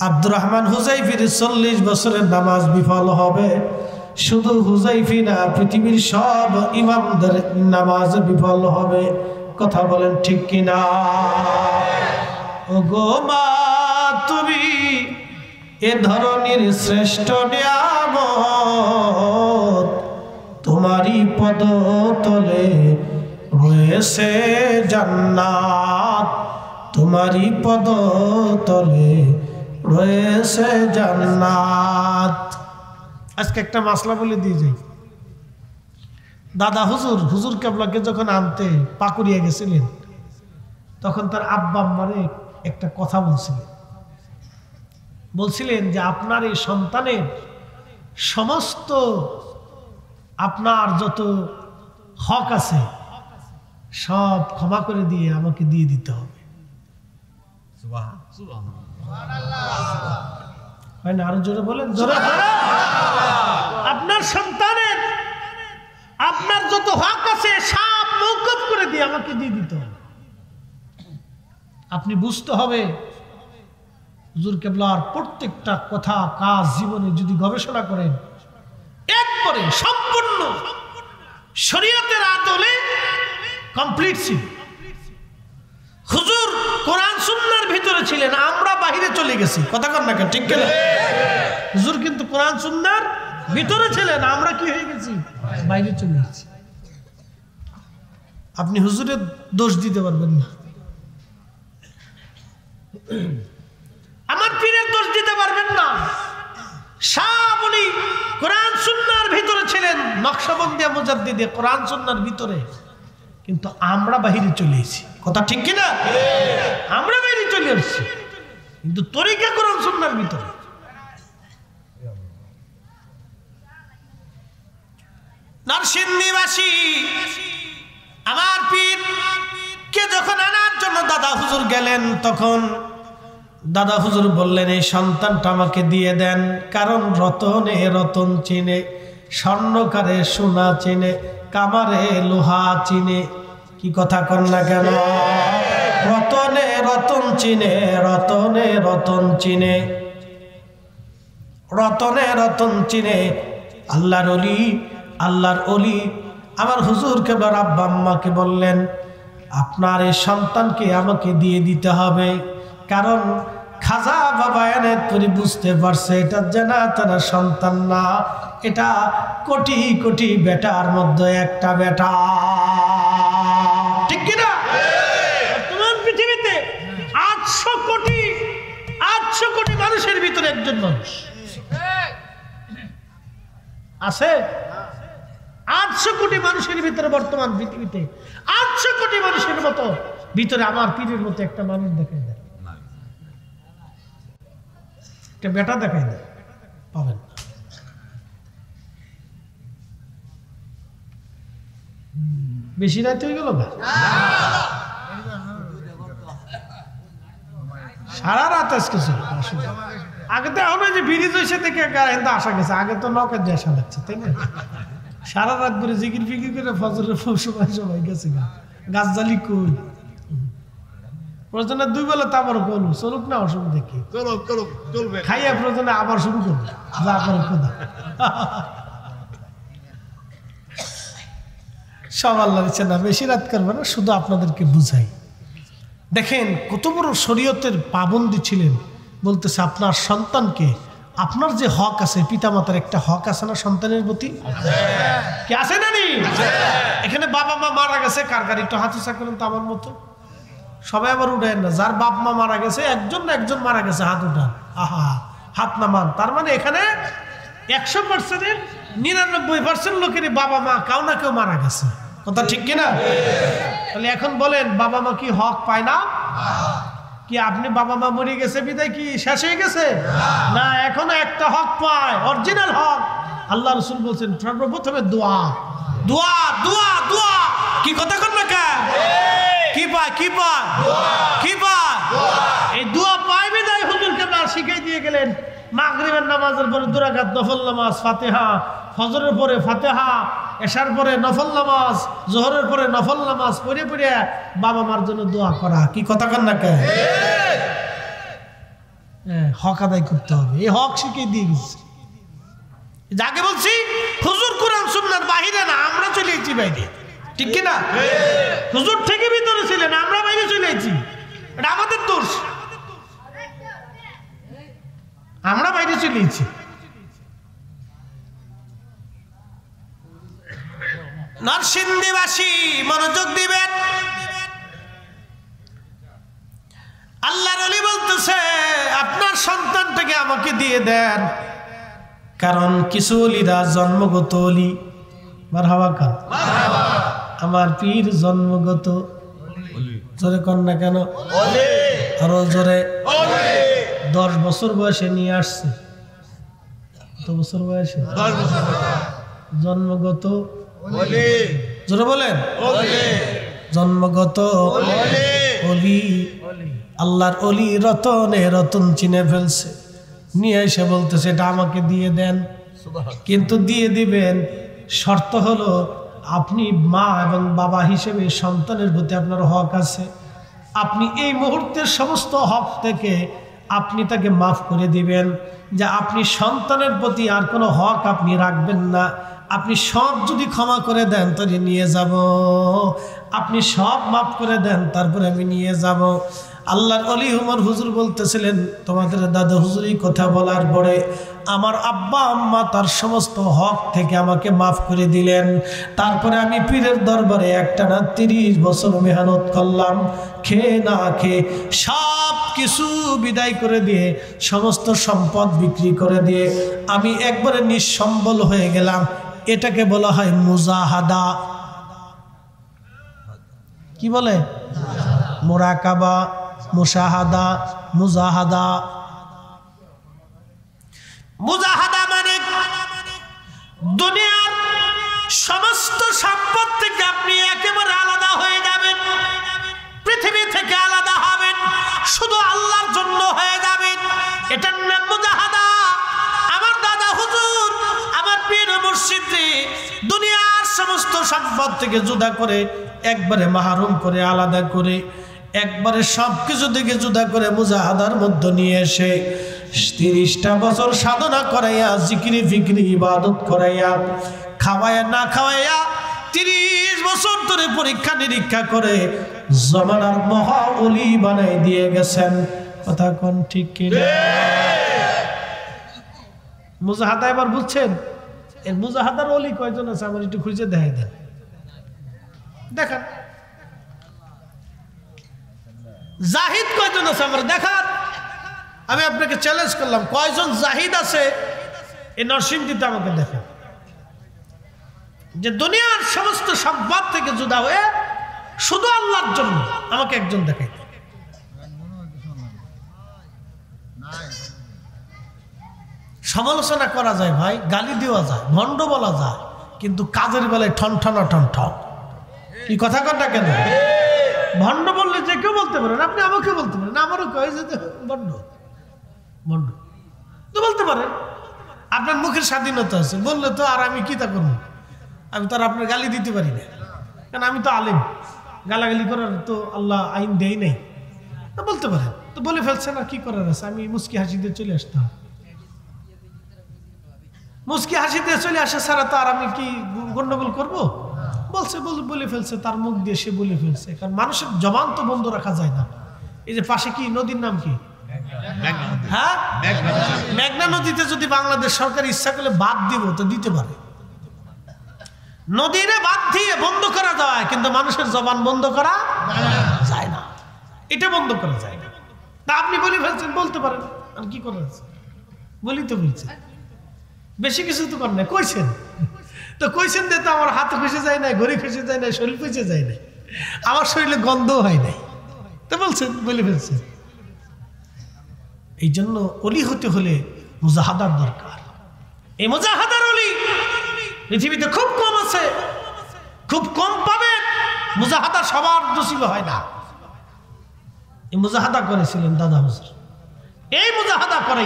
আব্দুর রহমান হুজাইফির 40 বছরের নামাজ বিফল হবে। শুধু হুজাইফি না, পৃথিবীর সব ইমামদের নামাজ বিফল হবে। কথা বলেন ঠিক কিনা? ও গো মা, তুমি এ ধরনের শ্রেষ্ঠ নিয়ামত, তোমারই পদতলে রয়েছে জান্নাত, তোমারই পদতলে রয়েছে জান্নাত। আজকে একটা মাসলা বলে দিয়ে যাই। দাদা হুজুর কেবলাকে যখন আনতে পাকুড়িয়া গেছিলেন, তখন তার আব্বা আম্মারে একটা কথা বলছিলেন যে আপনার এই সন্তানের সমস্ত আপনার যত হক আছে সব ক্ষমা করে দিয়ে আমাকে দিয়ে দিতে হবে। হয় না? আরো জোরে বলেন, জোরে। আপনার সন্তানের আপনার যত হক আছে সব মওকুফ করে দিয়ে আমাকে দিয়ে দিতে হবে। আপনি বুঝতে হবে হুজুর কেবলার প্রত্যেকটা কথা, কাজ, জীবনে যদি গবেষণা করেন, একবারে সম্পূর্ণ শরীয়তের আদলে কমপ্লিট ছিল। হুজুর কোরআন সুন্নাহর ভিতরে ছিলেন, আমরা বাহিরে চলে গেছি। কথা কন না, ঠিক কিনা? হুজুর কিন্তু কোরআন সুন্নাহর ভিতরে ছিলেন, আমরা কি হয়ে গেছি? বাইরে চলে গেছি। আপনি হুজুরের দোষ দিতে পারবেন না, আমার পীরের দোষ দিতে পারবেন না। সব উনি কোরআন সুন্নাহর ভিতরে ছিলেন, নকশবন্দিয়া মুজাদ্দিদে কোরআন সুন্নাহর ভিতরে, কিন্তু আমরা বাহিরে চলে এসেছি। কথা ঠিক কিনা? আমরা বাইরে চলে আসছি, কিন্তু তরিকা কোরআন সুন্নাহর ভিতরে। নরসিংদীবাসী আমার পীর কে যখন আনার জন্য দাদা হুজুর গেলেন, তখন দাদা হুজুর বললেন, এই সন্তানটা আমাকে দিয়ে দেন, কারণ রতনে রতন চিনে, স্বর্ণকারে সোনা চিনে, কামারে লোহা চিনে। কি কথা কন না কেন? রতনে রতন চিনে, রতনে রতন চিনে, রতনে রতন চিনে। আল্লাহর অলি, আল্লাহর অলি আমার হুজুর কেবলার আব্বা আম্মাকে বললেন, আপনার এই সন্তানকে আমাকে দিয়ে দিতে হবে, কারণ খাজা বাবা এনায়েত করে বুঝতে পারছে এটা জানা তারা সন্তান না, এটা কোটি কোটি বেটার মধ্যে একটা বেটা। ঠিক কিনা? বর্তমান পৃথিবীতে 800 কোটি মানুষের ভিতরে একজন মানুষ আছে। 800 কোটি মানুষের ভিতরে বর্তমান পৃথিবীতে 800 কোটি মানুষের মতো ভিতরে আমার পীরের মতো একটা মানুষ দেখাই দেয়, একটা বেটা দেখাই দেয়, পাবেন না। বেশি রাত হয়ে গেল না, সারা রাত আজকে ছিল। আগে তো এখন যে ব্রিজ হয়েছে থেকে আসা গেছে, আগে তো নৌকার যে আসা লাগছে, তাই না? সারা রাত করে জিকির ফিকির করে ফজরের সময় সবাই গেছে গাছ জালি কই প্রয়োজনে 2 বেলা তারপর করুন, চলুক না, অসুবিধা দেখি খাইয়া প্রয়োজনে আবার শুরু করুন, যা করে খোদা সব আল্লাহর ইচ্ছা না। বেশি রাত করবে না, শুধু আপনাদেরকে বুঝাই। দেখেন কত বড় শরীয়তের পাবন্দি ছিলেন। বলতেছে আপনার সন্তানকে, আপনার যে হক আছে, পিতামাতার একটা হক আছে না সন্তানের প্রতি, কি আছে না নি? এখানে বাবা মা মারা গেছে, কার গাড়ি একটু হাত উঁচা করেন তো আমার মতো, সবাই আবার উঠেন না। যার বাপ মা মারা গেছে, একজন না একজন মারা গেছে, হাত উঠান। আহা, হাত নামান। তার মানে এখানে 100%-এর 99% লোকেরই বাবা মা কেউ না কেউ মারা গেছে, কথা ঠিক কিনা? তাহলে এখন বলেন, বাবা মা কি হক পায় না? কি আপনি বাবা মা মরে গেছে বিদায় কি শেষ হয়ে গেছে? না, এখনো একটা হক পায়, অরিজিনাল হক। আল্লাহ রাসূল বলছেন সর্বপ্রথমে দোয়া, দোয়া, দোয়া, দোয়া। কি কথা কন না কা? কি পায়, কি পায়, কি পায়? এই দোয়া পায় বিদায় হুজুর কেবলা শিখাই দিয়ে গেলেন। মাগরিবের নামাজের পরে 2 রাকাত নফল নামাজ, ফাতিহা, ফজরের পরে ফাতিহা, এশার পরে নফল নামাজ, জোহরের পরে নফল নামাজ পড়ে পড়ে বাবা মার জন্য দোয়া করা। কি কথা কন না কে? হক আদায় করতে হবে, এই হক শিখিয়ে দিয়ে গেছে। যাকে বলছি হুজুর কোরআন সুন্নাহর বাহিরে না, আমরা চলে এসেছি বাইরে, ঠিক কিনা? হুজুর থেকে ভিতরে ছিলেন, আমরা বাইরে চলে এসেছি, এটা আমাদের দোষ, আমরা বাইরে চলে এসেছি। নরসিংদীবাসী মনোযোগ দিবেন। আল্লাহর ওলি বলতেছে আপনার সন্তানটাকে আমাকে দিয়ে দেন, কারণ কিছু ওলিরা জন্মগত ওলি। মারহাবা কান, আমার পীর জন্মগত জোরে কন না কেন? আরো জোরে। 10 বছর বয়সে নিয়ে আসছে। কত বছর বয়সে? 10 বছর। জন্মগত জোরে বলেন, জন্মগত ওলি। আল্লাহর ওলি রতনে রতন চিনে ফেলছে, নিয়ে এসে বলতেছে এটা আমাকে দিয়ে দেন। কিন্তু দিয়ে দিবেন, শর্ত হলো আপনি মা এবং বাবা হিসেবে সন্তানের প্রতি আপনার হক আছে। আপনি এই মুহূর্তের সমস্ত হক থেকে আপনি তাকে মাফ করে দিবেন, যে আপনি সন্তানের প্রতি আর কোনো হক আপনি রাখবেন না। আপনি সব যদি ক্ষমা করে দেন তাহলে নিয়ে যাব, আপনি সব মাফ করে দেন তারপরে আমি নিয়ে যাব। আল্লাহর ওলি উমর হুজুর বলতেছিলেন, তোমাদের দাদা হুজুরি কথা বলার পরে আমার আব্বা আম্মা তার সমস্ত হক থেকে আমাকে মাফ করে দিলেন। তারপরে আমি পীরের দরবারে একটানা 30 বছর মেহনত করলাম, খেয়ে না খেয়ে সব কিছু বিদায় করে দিয়ে, সমস্ত সম্পদ বিক্রি করে দিয়ে আমি একবারে নিঃসম্বল হয়ে গেলাম। এটাকে বলা হয় মুজাহাদা। কি বলে? মুরাকাবা, মুশাহাদা, মুজাহাদা। মুজাহাদা মানে দুনিয়ার সমস্ত সম্পদ থেকে আপনি একেবারে আলাদা হয়ে যাবেন, পৃথিবী থেকে আলাদা হবেন, শুধু আল্লাহর জন্য হয়ে যাবেন। এটার নাম মুজাহাদা। আমার দাদা হুজুর, আমার পীর মুর্শিদ দুনিয়ার সমস্ত সম্পদ থেকে জুদা করে, একবারে মাহরুম করে, আলাদা করে, একবারে সব কিছু থেকে জুদা করে মুজাহাদার মধ্যে নিয়ে এসে 30টা বছর সাধনা করাইয়া, জিকিরি ফিকিরি ইবাদত করাইয়া, খাওয়াইয়া না খাওয়াইয়া 30 বছর ধরে পরীক্ষা নিরীক্ষা করে জমানার মহা ওলি বানাই দিয়ে গেছেন। কথা কোন ঠিক কিনা? মুজাহাদা এবার বুঝছেন? এর মুজাহাদার ওলি কয়জন আছে আমার একটু খুঁজে দেখাই দেন, দেখান। জাহিদ কয়জন আছে আমার দেখান। আমি আপনাকে চ্যালেঞ্জ করলাম, কয়জন জাহিদ আছে এই নরসিংদীতে আমাকে দেখান। যে দুনিয়ার সমস্ত সম্পদ থেকে জুদা হয়ে শুধু আল্লাহর জন্য আমাকে একজন দেখাইতে। সমালোচনা করা যায় ভাই, গালি দেওয়া যায়, ভণ্ড বলা যায়, কিন্তু কাজের বেলায় ঠন ঠন। কি কথা কথা কেন? ভণ্ড বললে যে কেউ বলতে পারেন, আপনি আমাকে বলতে পারেন, আমারও কয়ে যেতে ভণ্ড তো বলতে পারেন। আপনার মুখের স্বাধীনতা আছে, বললে তো আর আমি কি তা করবো? আমি তো আর আপনার গালি দিতে পারি না, কারণ আমি তো আলেম, গালাগালি করার তো আল্লাহ আইন দেয় নাই। তো বলতে পারেন, তো বলে ফেলছেন, আর কি করার আছে? আমি মুস্কি হাসি দিয়ে চলে আসতাম। মুস্কি হাসি দিয়ে চলে আসা ছাড়া তো আর আমি কি গন্ডগোল করবো? বলছে বলে ফেলছে, তার মুখ দিয়ে সে বলে ফেলছে। কারণ মানুষের জবান তো বন্ধ রাখা যায় না। এই যে পাশে কি নদীর নাম কি? হ্যাঁ, মেঘনা নদীতে যদি বাংলাদেশ সরকার ইচ্ছা করলে বাদ দিব তো দিতে পারে, নদীরে বাদ দিয়ে বন্ধ করা যায়, কিন্তু মানুষের জবান বন্ধ করা যায় না, এটা বন্ধ করা যায় না। তা আপনি বলে ফেলছেন, বলতে পারেন, আর কি করার আছে? বলি তো বলছে, বেশি কিছু তো করেন না, কইছেন তো কইছেন দিয়ে তো আমার হাতে ফেসে যায় না, ঘড়ি ফেসে যায় না, শরীর ফেসে যায় না, আমার শরীরে গন্ধও হয় নাই, তো বলছেন, বলে ফেলছেন। এই জন্য অলি হতে হলে মুজাহাদার দরকার। এই মুজাহাদার অলি পৃথিবীতে খুব কম আছে, খুব কম পাবে। মুজাহাদা সবার নসিব হয় না। এই মুজাহাদা করেছিলেন দাদা হুজুর। এই মুজাহাদা করে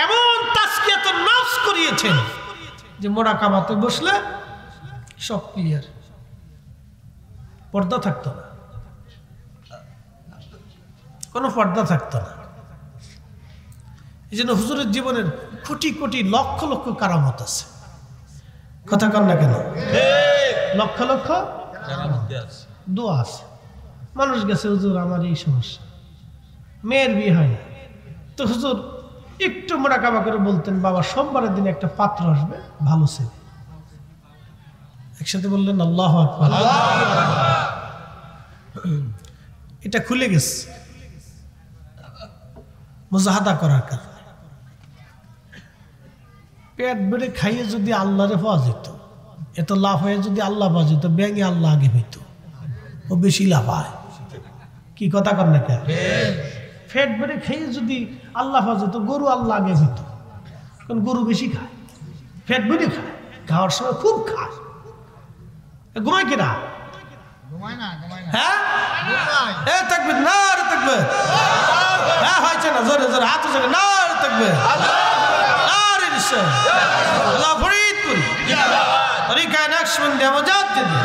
এমন তাসকিয়াতুন নফস করিয়েছেন যে মোরাকাবাতে বসলে সব ক্লিয়ার, পর্দা থাকতো না, কোনো পর্দা থাকতো না। এই জন্য হুজুরের জীবনের কোটি কোটি লক্ষ লক্ষ কারামত আছে। কথা কন না কেন? লক্ষ লক্ষ দোয়া আছে। মানুষ গেছে, হুজুর আমার এই সমস্যা, মেয়ের বিয়ে হয় না, তো হুজুর একটু মোরাকাবা করে বলতেন, বাবা সোমবারের দিনে একটা পাত্র আসবে, ভালো ছেলে। একসাথে বললেন আল্লাহু আকবার। এটা খুলে গেছে মুজাহাদা করার কারণে। পেট বেড়ে খাইয়ে যদি আল্লাহরে পাওয়া যেত, এত লাভ হয়ে যদি আল্লাহ পাওয়া যেত, ব্যাঙে আল্লাহ আগে হইতো, ও বেশি লাভ হয়। কি কথা কর না কেন? পেট বেড়ে খাইয়ে যদি আল্লাহ পাওয়া যেত, গরু আল্লাহ আগে হইতো, কারণ গরু বেশি খায়, পেট বেড়ে খায়, খাওয়ার সময় খুব খায়। ঘুমায় কিনা? হ্যাঁ, থাকবে না থাকবে, হ্যাঁ হয়েছে না, জোরে জোরে হাত জোরে না থাকবে। আল্লাহ ফরিদপুরি তরিকা নকশবন্দি আমজাদ যদি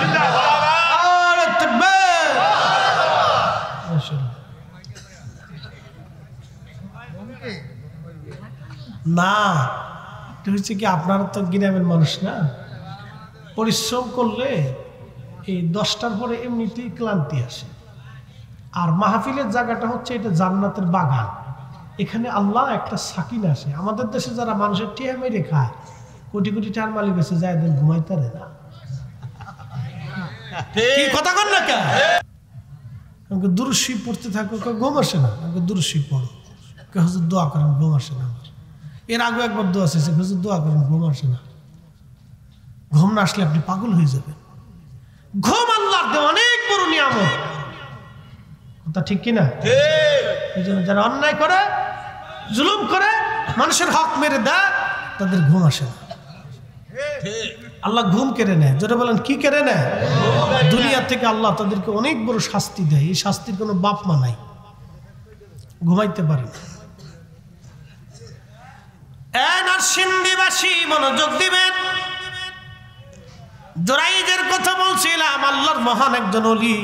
আর থাকবে না। এটা হচ্ছে কি, আপনারা তো গ্রামের মানুষ না, পরিশ্রম করলে এই 10টার পরে এমনিতেই ক্লান্তি আসে। আর মাহফিলের জায়গাটা হচ্ছে এটা জান্নাতের বাগান, এখানে আল্লাহ একটা সাকিন আসে। আমাদের দেশে যারা মানুষের টিয়া মেরে খায়, কোটি কোটি টাকার মালিক এসে যায়, দেন ঘুমাইতে পারে না। কি কথা কন না কেন? আমাকে দুরূদ শরীফ পড়তে থাকো, ঘুম আসে না, আমাকে দুরূদ শরীফ পড়ো, হুজুর দোয়া করেন, ঘুম আসে না আমার। এর আগে একবার দোয়া চেয়েছে, হুজুর দোয়া করেন, ঘুম আসে না। ঘুম না আসলে আপনি পাগল হয়ে যাবেন। ঘুম আল্লাহর দেওয়া অনেক বড় নিয়ামত, কথা ঠিক কিনা? এই জন্য যারা অন্যায় করে, জুলুম করে, মানুষের হক মেরে দেয়, তাদের ঘুম আসে না। আল্লাহ ঘুম কেড়ে নেয়। যেটা বলেন কি কেড়ে নেয়? দুনিয়া থেকে আল্লাহ তাদেরকে অনেক বড় শাস্তি দেয়, এই শাস্তির কোনো বাপ মা নাই, ঘুমাইতে পারে না। নরসিংদীবাসী মনোযোগ দিবেন, জুরাইজের কথা বলছিলাম, আল্লাহর মহান একজন ওলি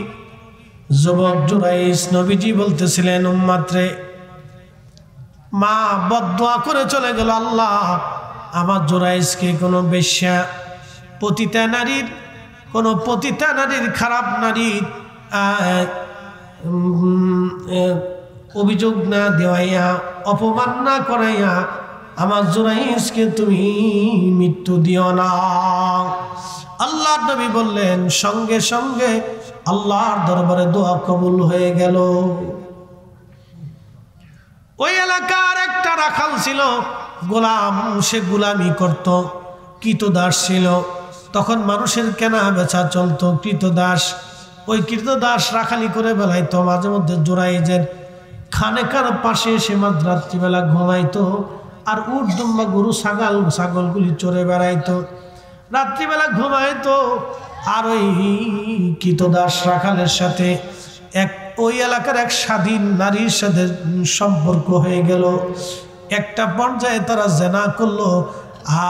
যুবক জুরাইজ, নবীজি বলতেছিলেন উম্মাতরে, মা বদদুয়া করে চলে গেল, আল্লাহ আমার জুরাইজকে কোনো বেশ্যা, পতিতা নারীর, কোনো পতিতা নারীর, খারাপ নারীর অভিযোগ না দেওয়াইয়া, অপমান না করাইয়া আমার জুরাইজকে তুমি মৃত্যু দিও না। আল্লাহর নবী বললেন, সঙ্গে সঙ্গে আল্লাহর দরবারে দোয়া কবুল হয়ে গেল। ওই এলাকার একটা রাখাল ছিল, গোলাম, সে গোলামি করত, কৃতদাস ছিল। তখন মানুষের কেনা বেচা চলতো। কৃতদাস, ওই কৃতদাস রাখালি করে বেলাইতো। মাঝে মধ্যে জোরাইজের খানেকার পাশে এসে রাত্রিবেলা ঘুমাইতো। আর উট দুম্বা গরু ছাগলগুলি চড়ে বেড়াইতো, রাত্রিবেলা ঘুমাইতো। আর ওই কৃতদাস রাখালের সাথে ওই এলাকার এক স্বাধীন নারীর সাথে সম্পর্ক হয়ে গেল। একটা পর্যায়ে তারা জেনা করলো,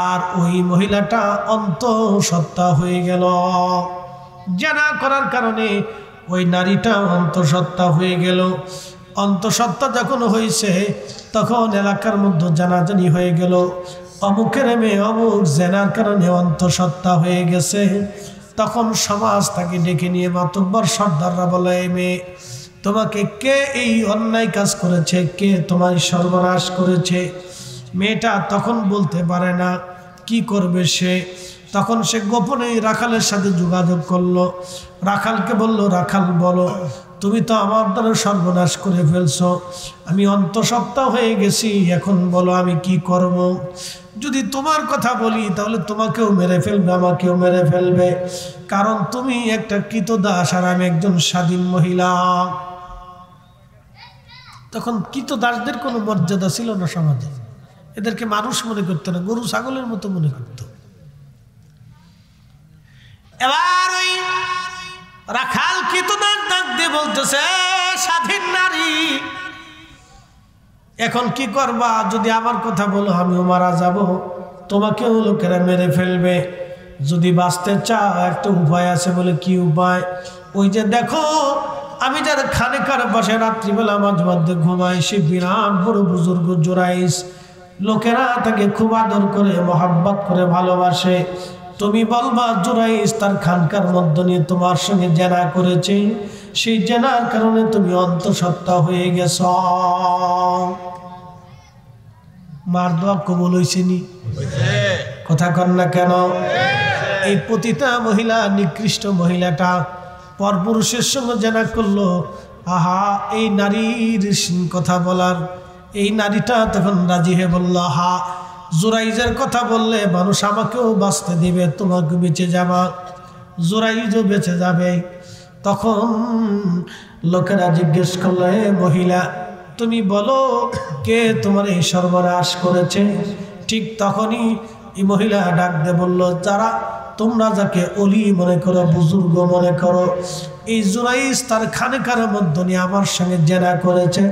আর ওই মহিলাটা অন্তঃসত্ত্বা হয়ে গেল। জেনা করার কারণে ওই নারীটা অন্তঃসত্ত্বা হয়ে গেল। অন্তঃসত্ত্বা যখন হয়েছে তখন এলাকার মধ্যে জানাজানি হয়ে গেল, অমুকের মেয়ে অমুক জেনার কারণে অন্তঃসত্ত্বা হয়ে গেছে। তখন সমাজ তাকে ডেকে নিয়ে মাতব্বর সর্দাররা বলে, এই মেয়ে তোমাকে কে এই অন্যায় কাজ করেছে, কে তোমার সর্বনাশ করেছে? মেয়েটা তখন বলতে পারে না, কি করবে সে? তখন সে গোপনে রাখালের সাথে যোগাযোগ করলো। রাখালকে বলল, রাখাল বলো, তুমি তো আমার দ্বারা সর্বনাশ করে ফেলছো, আমি অন্তঃসত্ত্বা হয়ে গেছি, এখন বলো আমি কি করব? যদি তোমার কথা বলি তাহলে তোমাকেও মেরে ফেলবে, আমাকেও মেরে ফেলবে, কারণ তুমি একটা কৃতদাস আর আমি একজন স্বাধীন মহিলা। তখন কৃতদাসদের কোনো মর্যাদা ছিল না সমাজে, এদেরকে মানুষ মনে করতো না, গরু ছাগলের মতো মনে করত। এবার ওই রাখাল কৃতদাস ডাক দিয়ে বলতেছে, স্বাধীন নারী এখন কি করবা? যদি আমার কথা বলো আমিও মারা যাব, তোমাকেও লোকেরা মেরে ফেলবে। যদি বাঁচতে চাও একটা উপায় আছে। বলে কি উপায়? ওই যে দেখো আমি যার খানেকার পাশে রাত্রিবেলা মাঝে মধ্যে ঘুমাই, সে বিরাট বড় বুজুর্গ জোরাইস, লোকেরা তাকে খুব আদর করে মহাব্বত করে ভালোবাসে। তুমি বলবা জোরাইস তার খানকার মধ্যে নিয়ে তোমার সঙ্গে জেনা করেছে, সেই জেনার কারণে তুমি অন্তঃসত্ত্বা হয়ে গেছ। মার দোয়া কবুল হইছে নি? কথা কন না কেন? এই পতিতা মহিলা, নিকৃষ্ট মহিলাটা পরপুরুষের সঙ্গে জেনা করলো। আহা, এই নারীর কথা বলার, এই নারীটা তখন রাজি হয়ে বলল, হা জোরাইজের কথা বললে মানুষ আমাকেও বাঁচতে দিবে, তোমাকে বেঁচে যাবা, জোরাইজও বেঁচে যাবে। তখন লোকেরা জিজ্ঞেস করলো, হে মহিলা তুমি বলো কে তোমার এই সর্বনাশ করেছে? ঠিক তখনই এই মহিলা ডাক দিয়ে বলল, যারা তোমরা যাকে অলি মনে করো, বুজুর্গ মনে করো, এই জোরাইজ তার খানেকার মধ্য নিয়ে আমার সঙ্গে জেনা করেছে,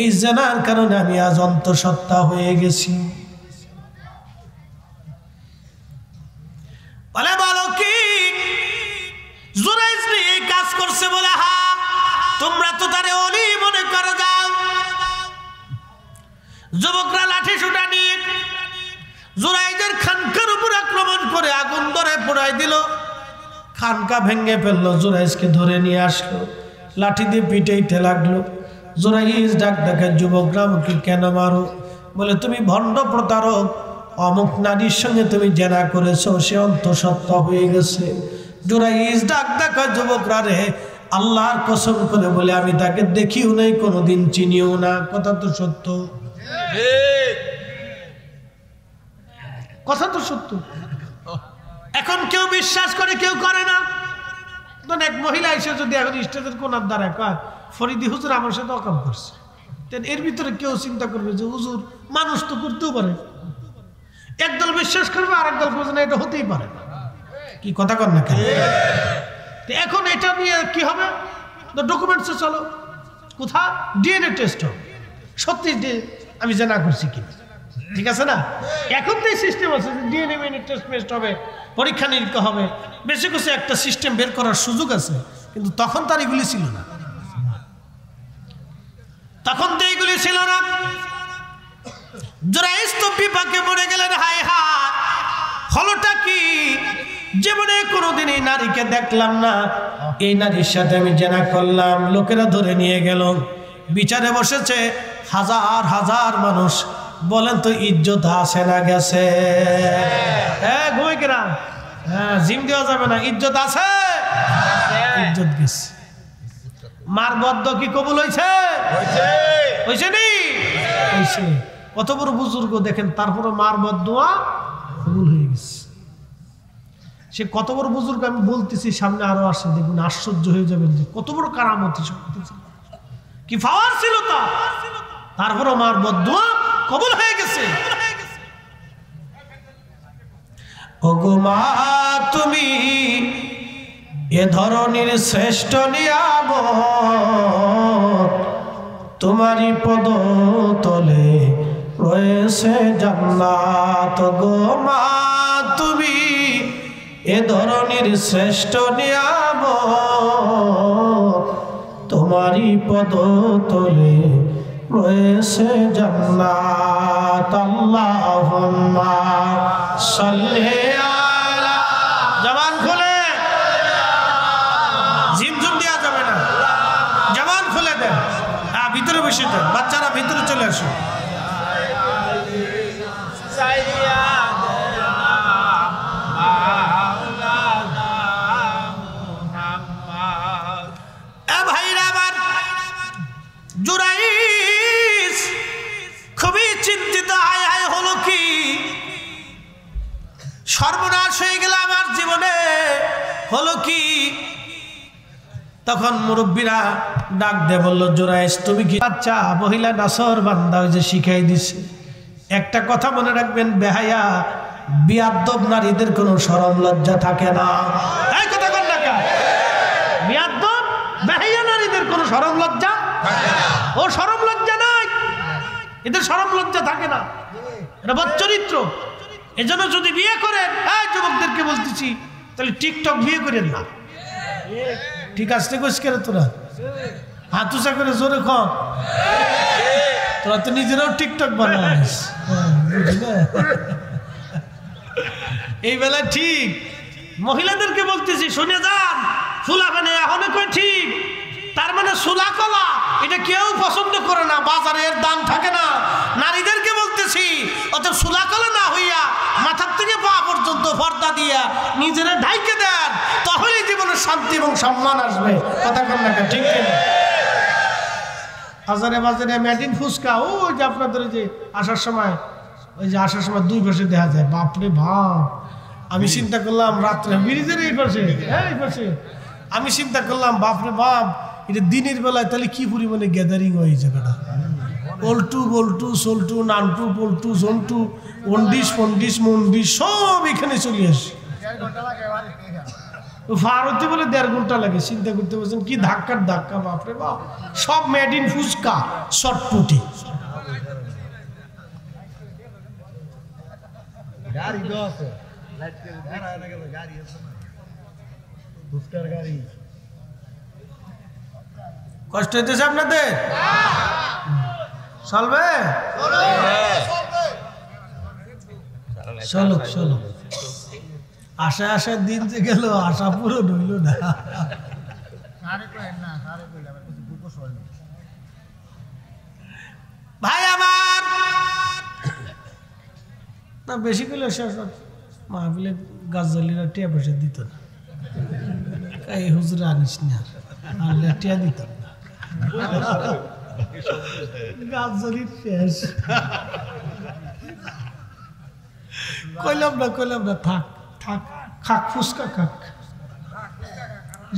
এই জেনার কারণে আমি আজ অন্তঃসত্ত্বা হয়ে গেছি। বলে বলো কি জোরাইজ এই কাজ করছে? বলে হা, তোমরা তো তারে অলি মনে করো। যাও, যুবকরা লাঠি সুটা নিয়ে জোরাইজের খানকার উপর আক্রমণ করে আগুন ধরে পোড়াই দিল, খানকা ভেঙে ফেললো। জোরাইজকে ধরে নিয়ে আসলো, লাঠি দিয়ে পিটাইতে লাগলো। জোরাইজ ডাক ডাকে, যুবকরা আমাকে কেন মারো? বলে তুমি ভণ্ড প্রতারক, অমুক নারীর সঙ্গে তুমি জেনা করেছো, সে অন্তঃসত্ত্বা হয়ে গেছে। জোরাইজ ডাক ডাকা, যুবকরা রে আল্লাহর কসম করে বলে আমি তাকে দেখিও নাই, কোনোদিন চিনিও না। কথা তো সত্য, কথা তো সত্য। এখন কেউ বিশ্বাস করে, কেউ করে না। এক মহিলা এসে যদি এখন স্টেজের কোনার দ্বারা কয়, ফরিদি হুজুর আমার সাথে অকাম করছে, এর ভিতরে কেউ চিন্তা করবে যে হুজুর মানুষ তো করতেও পারে। একদল বিশ্বাস করবে, আর একদল করবে না, এটা হতেই পারে না। কি কথা কর না কেন? এখন এটা নিয়ে কি হবে? ডকুমেন্টসে চলো, কোথা ডিএনএ টেস্ট হবে, সত্যি আমি জানা করছি কিনা, ঠিক আছে না? এখন তো এই সিস্টেম আছে, ডিএনএ টেস্ট হবে, পরীক্ষা নিরীক্ষা হবে, বেশি কিছু একটা সিস্টেম বের করার সুযোগ আছে। কিন্তু তখন তার এগুলি ছিল না, তখন তো এইগুলি ছিল না। জোরাইজ তো বিপাকে পড়ে গেলেন, হায় হায় হলোটা কি? জীবনে কোনোদিন এই নারীকে দেখলাম না, এই নারীর সাথে আমি জেনা করলাম। লোকেরা ধরে নিয়ে গেল, বিচারে বসেছে হাজার হাজার মানুষ। বলেন তো ইজ্জত আছে না গেছে? হ্যাঁ, ঘুমাই কেনা, হ্যাঁ জিম দেওয়া যাবে না, ইজ্জত আছে, ইজ্জত গেছে। মার বদ্ধ কি কবুল হয়েছে? হয়েছে নি? হয়েছে। কত বড় বুজুর্গ দেখেন, তারপরে মার বদদুয়া কবুল হয়ে গেছে। সে কত বড় বুজুর্গ আমি বলতেছি, সামনে আরো আসে, দেখুন আশ্চর্য হয়ে যাবেন যে কত বড় কারামতি শক্তি ছিল, কি পাওয়ার ছিল তা। তারপর আমার বদদুয়া কবুল হয়ে গেছে। ওগো মা তুমি এ ধরনের শ্রেষ্ঠ নিয়ামত, তোমারই পদ তলে রয়েছে জান্নাত। গো মা তুমি এ ধরনের শ্রেষ্ঠ নিয়ামত, তোমারই পদ তলে রয়েছে জান্নাত। আল্লাহুম্মা সাল্লি আলা, জবান খুলে, ঝিমঝুম দেওয়া যাবে না, জবান খুলে দেন। হ্যাঁ, ভিতরে বসে দেন, বাচ্চারা ভিতরে চলে আসো। জুরাইস খুবই চিন্তিত, হায় হায় হলো কি, সর্বনাশ হয়ে গেল আমার জীবনে, হলো কি। তখন মুরব্বীরা ডাক দিয়ে বলল, জুরাইস তুমি কি বাচ্চা মহিলা নাসর বান্দা যে শিখাই দিছে, একটা কথা মনে রাখবেন, বেহায়া বিয়াদ্দব নারীদের কোনো শরম লজ্জা থাকে না। এই কথা কোন না, বিয়াদ্দব বেহায়া নারীদের কোনো শরম লজ্জা, ও শরম লজ্জা নাই, এদের শরম লজ্জা থাকে না, এটা বচ্চরিত্র। এজন্য যদি বিয়ে করেন, এই যুবকদেরকে বলতেছি, তাহলে টিকটক বিয়ে করেন না। ঠিক আসতে কইস কেন তোরা, হাত উঁচা করে জোরে কম, তোরা তো নিজেরাও টিকটক বানাস, এই বেলা ঠিক। মহিলাদেরকে বলতেছি শুনে যান, ফুলা মানে এখন কই ঠিক, তার মানে সুলা কলা এটা কেউ পছন্দ করে না, বাজারের দাম থাকে না। নারীদেরকে বলতেছি, অত সুলা কলা না হইয়া মাথার থেকে পা পর্যন্ত পর্দা দিয়া নিজেরা ঢাইকে দেন, তাহলে জীবনে শান্তি এবং সম্মান আসবে। কথা কন না, ঠিক কিনা? বাজারে বাজারে মেডিন ফুচকা, ওই যে আপনাদের যে আসার সময়, ওই যে আসার সময় দুই পাশে দেখা যায়, বাপরে বাপ। আমি চিন্তা করলাম রাত্রে ব্রিজের এই পাশে, এই পাশে, আমি চিন্তা করলাম বাপরে বাপ, এটা দিনের বেলায় তাহলে কি পরিমাণে গ্যাদারিং হয় এই জায়গাটা। পল্টু বল্টু সল্টু নান্টু পল্টু জন্টু ওন্ডিস ফন্ডিস মন্ডিস সব এখানে চলে আসে। ফারতে বলে 1.5 ঘন্টা লাগে। চিন্তা করতে পারছেন কি ধাক্কার ধাক্কা, বাপরে বাপ। সব মেড ইন ফুচকা, শর্টপুটি। কষ্ট হইতেছে আপনাদের? চলবে, চলো চলো। আশা আশার দিন যে গেল, আশা পুরো হইল না। ভাই আমার না বেশি করলে মাহফিলে গাছজালিরা টিয়া পয়সা দিত না, এই হুজুরে আনিস না, আনলে টিয়া দিতাম না। গাছজালির শেষ, কইলাম না, থাক থাক, খাক ফুচকা খাক,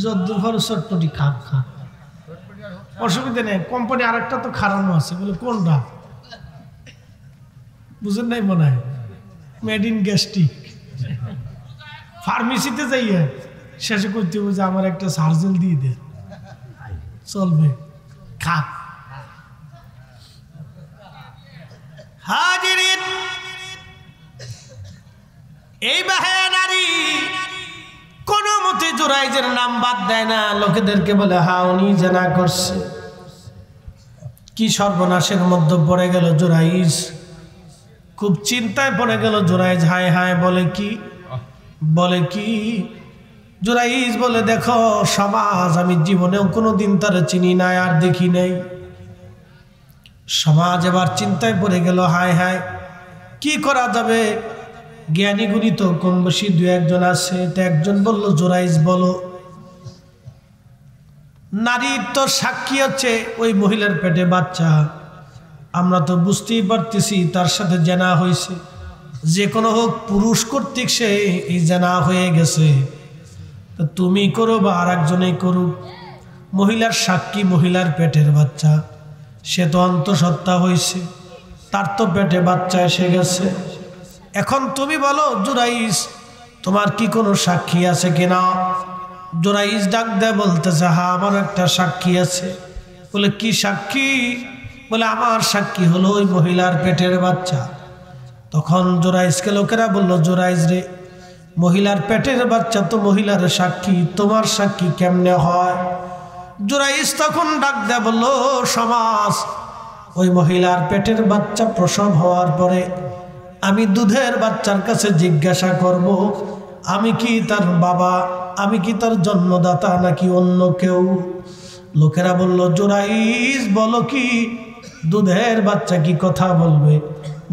যদ্দূর ঘরে চটপটি খাক খাক, অসুবিধা নেই। কোম্পানি আরেকটা তো খারানো আছে, বলে কোনটা বুঝেন নাই মনে হয়, মেড ইন গ্যাস্ট্রিক। ফার্মেসিতে যাইয়ে শেষে করতে হবে যে আমার একটা সার্জেল দিয়ে দে, চলবে, খাক। হাজিরিন, এই বাহে নারী কোনো মতে জুরাইজের নাম বাদ দেয় না, লোকেদেরকে বলে হা উনি জানা করছে। কি সর্বনাশের মধ্যে পড়ে গেল জুরাইজ, খুব চিন্তায় পড়ে গেল জুরাইজ। হায় হায়, বলে কি জুরাইজ বলে, দেখো সমাজ আমি জীবনেও কোনোদিন তার চিনি নাই আর দেখি নাই। সমাজ এবার চিন্তায় পড়ে গেল, হায় হায় কি করা যাবে। জ্ঞানী গুণী তো কম বেশি 2-1 আছে। তো একজন বলল, জুরাইজ বলো। নারীর তো সাক্ষী হচ্ছে ওই মহিলার পেটে বাচ্চা, আমরা তো বুঝতেই পারতেছি তার সাথে জেনা হয়েছে। যে কোনো হোক পুরুষ কর্তৃক সে এই জানা হয়ে গেছে, তুমি করো বা আর একজনেই করুক, মহিলার সাক্ষী মহিলার পেটের বাচ্চা, সে তো অন্তঃসত্ত্বা হয়েছে, তার তো পেটে বাচ্চা এসে গেছে। এখন তুমি বলো জুরাইস তোমার কি কোনো সাক্ষী আছে কিনা? জুরাইস ডাক দেয় বলতেছে, হ্যাঁ আমার একটা সাক্ষী আছে। বলে কি সাক্ষী? বলে আমার সাক্ষী হলো ওই মহিলার পেটের বাচ্চা। তখন জুরাইসকে লোকেরা বলল, জুরাইস রে, মহিলার পেটের বাচ্চা তো মহিলার সাক্ষী, তোমার সাক্ষী কেমনে হয়? জুরাইস তখন ডাক দেয় বলল, সমাজ, ওই মহিলার পেটের বাচ্চা প্রসব হওয়ার পরে আমি দুধের বাচ্চার কাছে জিজ্ঞাসা করব, আমি কি তার বাবা, আমি কি তার জন্মদাতা নাকি অন্য কেউ? লোকেরা বলল, জুরাইস বলো কি, দুধের বাচ্চা কি কথা বলবে?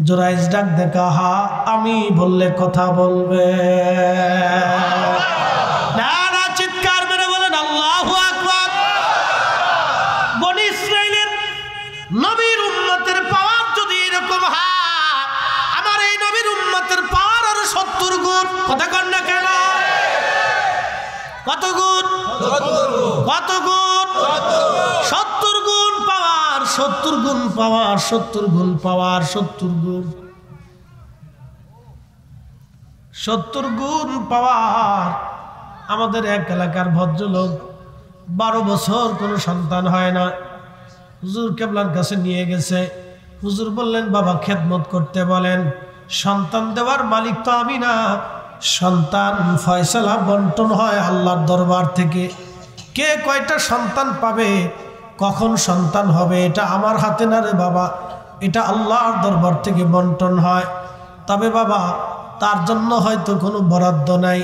জুরাইস ডাক দেখা, হা আমি বললে কথা বলবে। না চিৎকার মেরে বলেন আল্লাহু আকবার। বনি ইসরাইলের নবীর উম্মতের পাওয়ার যদি এরকম হয়, আমার এই নবীর উম্মতের পাওয়ার আর 70 গুণ। কথা কন না কেন? কত গুণ? কত গুণ? 70 গুণ পাওয়ার, 70 গুণ পাওয়ার, 70 গুণ পাওয়ার, 70 গুণ, 70 গুণ পাওয়ার। আমাদের এক এলাকার ভদ্রলোক 12 বছর কোনো সন্তান হয় না, হুজুর কেবলার কাছে নিয়ে গেছে। হুজুর বললেন, বাবা খেদমত করতে বলেন, সন্তান দেওয়ার মালিক তো আমি না, সন্তান ফয়সালা বন্টন হয় আল্লাহর দরবার থেকে। কে কয়টা সন্তান পাবে, কখন সন্তান হবে, এটা আমার হাতে না রে বাবা, এটা আল্লাহর দরবার থেকে বন্টন হয়। তবে বাবা তার জন্য হয়তো কোনো বরাদ্দ নাই,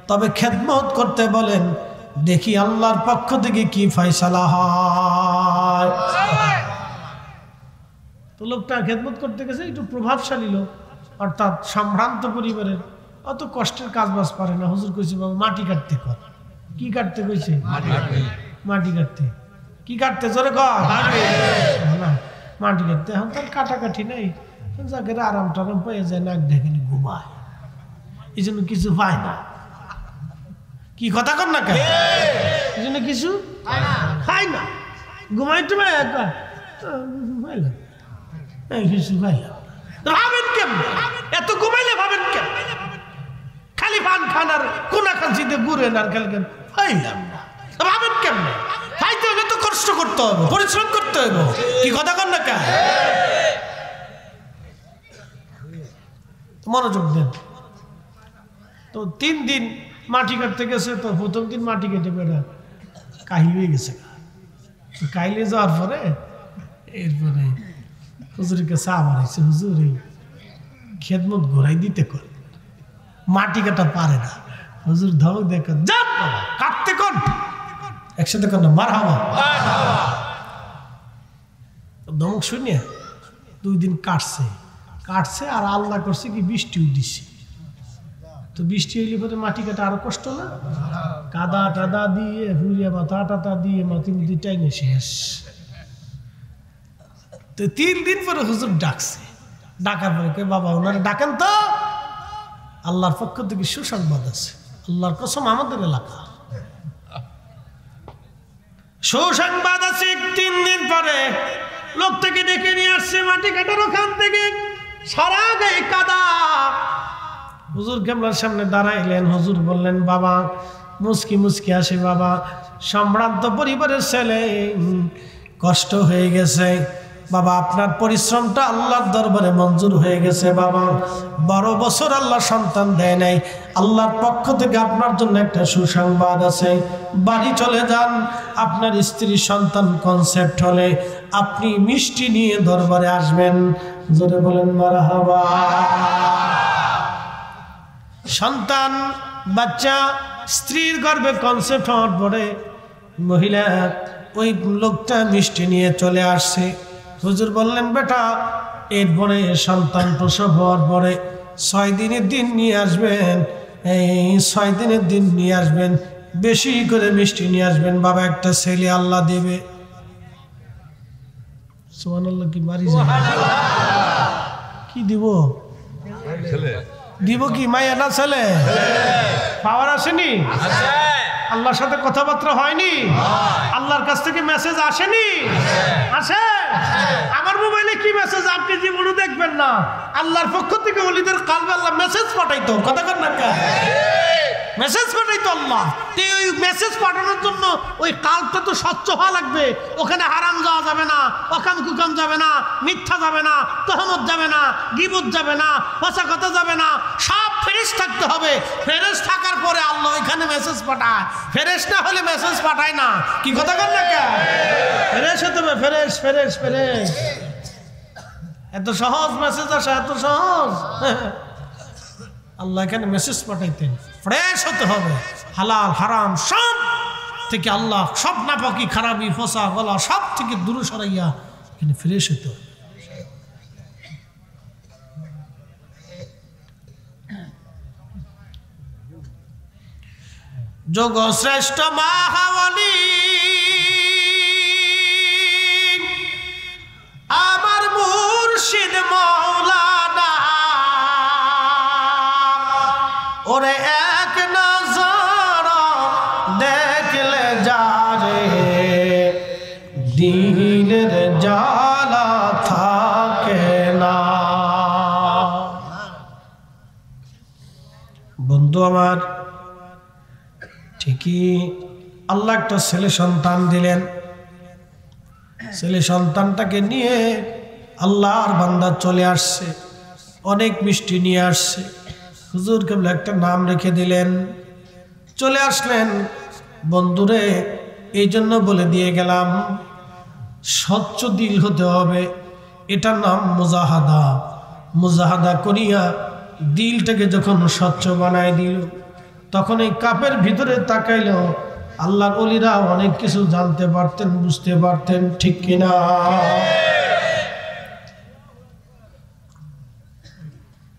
তবে খেদমত করতে বলেন, দেখি আল্লাহর পক্ষ থেকে কি ফয়সালা হয়। তো লোকটা খেদমত করতে গেছে, একটু প্রভাবশালী লোক, অর্থাৎ সম্ভ্রান্ত পরিবারের, অত কষ্টের কাজ বাজ পারে না। হুজুর কইছে, বাবা মাটি কাটতে কর। কি কাটতে কইছে? মাটি কাটতে। কি কাটতে? জোরে কর। মাটি কাটতে। এখন তার কাটাকাটি নেই, জায়গায় আরাম টারাম পেয়ে যায়, নাক ঢেকে ঘুমায়, এই জন্য কিছু পায় না। কি কথা কর না কেন? এই জন্য কিছু খায় না, ঘুমাই টুমাই কিছু পাইলাম। ভাবেন কেমন এত ঘুমাইলে? ভাবেন কেমন? খালি পান খান আর কোনা খাঁচিতে ঘুরেন আর খেলকেন, পাইলাম না। ভাবেন কেমন? খাইতে হলে তো কষ্ট করতে হবে, পরিশ্রম করতে হবে। কি কথা কর না কেন? মনোযোগ দেন। তো 3 দিন মাটি কাটতে গেছে, তো প্রথম দিন মাটি কেটে বেড়া কাহিল হয়ে গেছে। কাহিলে যাওয়ার পরে এরপরে হুজুরের কাছে আবার হয়েছে, হুজুর এই খেদমত ঘোরাই দিতে কর, মাটি কাটা পারে না। হুজুর ধমক দেখেন, যান বাবা কাটতে কোন, একসাথে কর না, মার হাওয়া। ধমক শুনিয়ে 2 দিন কাটছে আর আল্লাহ করছে কি বৃষ্টিও দিছে। তো বৃষ্টি হইলে পরে মাটি কাটা আরো কষ্ট না? কাদা টাদা দিয়ে হুড়িয়া মাথা টাতা দিয়ে মাটি মুটি টাইনে শেষ। তো 3 দিন পরে হুজুর ডাকছে, ডাকার পরে কে বাবা ওনারা ডাকেন তো, আল্লাহর পক্ষ থেকে সুসংবাদ আছে। আল্লাহর কসম আমাদের এলাকা সুসংবাদ আছে। 3 দিন পরে লোকটাকে ডেকে নিয়ে আসছে মাটি কাটার ওখান থেকে, সারা গায়ে কাদা। হুজুর কেবলার সামনে দাঁড়াইলেন। হুজুর বললেন, বাবা মুস্কি মুস্কি আসে, বাবা সম্ভ্রান্ত পরিবারের ছেলে, কষ্ট হয়ে গেছে বাবা, আপনার পরিশ্রমটা আল্লাহর দরবারে মঞ্জুর হয়ে গেছে বাবা। 12 বছর আল্লাহ সন্তান দেয় নাই, আল্লাহর পক্ষ থেকে আপনার জন্য একটা সুসংবাদ আছে। বাড়ি চলে যান, আপনার স্ত্রী সন্তান কনসেপ্ট হলে আপনি মিষ্টি নিয়ে দরবারে আসবেন। জোরে বলেন মারহাবা। সন্তান বাচ্চা স্ত্রীর গর্ভে কনসেপ্ট হওয়ার পরে মহিলা ওই লোকটা মিষ্টি নিয়ে চলে আসছে। হুজুর বললেন, বেটা এরপরে সন্তান প্রসব হওয়ার পরে 6 দিনের দিন নিয়ে আসবেন, এই 6 দিনের দিন নিয়ে আসবেন, বেশি করে মিষ্টি নিয়ে আসবেন বাবা, একটা ছেলে আল্লাহ দেবে। সুবহানাল্লাহ। কি মারি কি দিব? দিব কি মাইয়া না ছেলে? পাওয়ার আসেনি? আল্লাহর সাথে কথাবার্তা হয়নি? আল্লাহর কাছ থেকে মেসেজ আসেনি? আসে। আমার মোবাইলে কি মেসেজ আপনি জীবনে দেখবেন না। আল্লাহর পক্ষ থেকে ওলিদের কালবে আল্লাহ মেসেজ পাঠাইতো। কথা কর না কা? মেসেজ পাঠাইতো আল্লাহ। ওই মেসেজ পাঠানোর জন্য ওই কালটা তো স্বচ্ছ হওয়া লাগবে। ওখানে হারাম যাওয়া যাবে না, অকাম কুকাম যাবে না, মিথ্যা যাবে না, তহমত যাবে না, গীবত যাবে না, পচা কথা যাবে না, সব ফ্রেশ থাকতে হবে। ফ্রেশ থাকার পরে আল্লাহ ওইখানে মেসেজ পাঠায়। ফ্রেশ না হলে মেসেজ পাঠায় না। কি কথা কর না কে? ফ্রেশ হতে হবে। Fresh fresh fresh. এত সহজ মেসেজ আসা, এত সহজ। আল্লাহ এখানে মেসেজ পাঠাইতেন। ফ্রেশ হতে হবে। হালাল হারাম সব থেকে আল্লাহ সব নাপাকি খারাপি ফসা গলা সব থেকে দূরে সরাইয়া এখানে ফ্রেশ হতে হবে। যোগ শ্রেষ্ঠ মাহাবলী আমার মুর্শিদ মাওলানা ওরে এক নজর দেখলে যারে দিনের জ্বালা থাকে না। বন্ধু আমার, ঠিকই আল্লাহ একটা ছেলে সন্তান দিলেন। ছেলে সন্তানটাকে নিয়ে আল্লাহর বান্দা চলে আসছে, অনেক মিষ্টি নিয়ে আসছে। হুজুর কেবল একটা নাম রেখে দিলেন, চলে আসলেন। বন্ধুরে এই জন্য বলে দিয়ে গেলাম, স্বচ্ছ দিল হতে হবে। এটার নাম মুজাহাদা। মুজাহাদা করিয়া দিলটাকে যখন স্বচ্ছ বানায় দিল, তখন এই কাপের ভিতরে তাকাইলেও আল্লাহর ওলিরা অনেক কিছু জানতে পারতেন, বুঝতে পারতেন। ঠিক কিনা?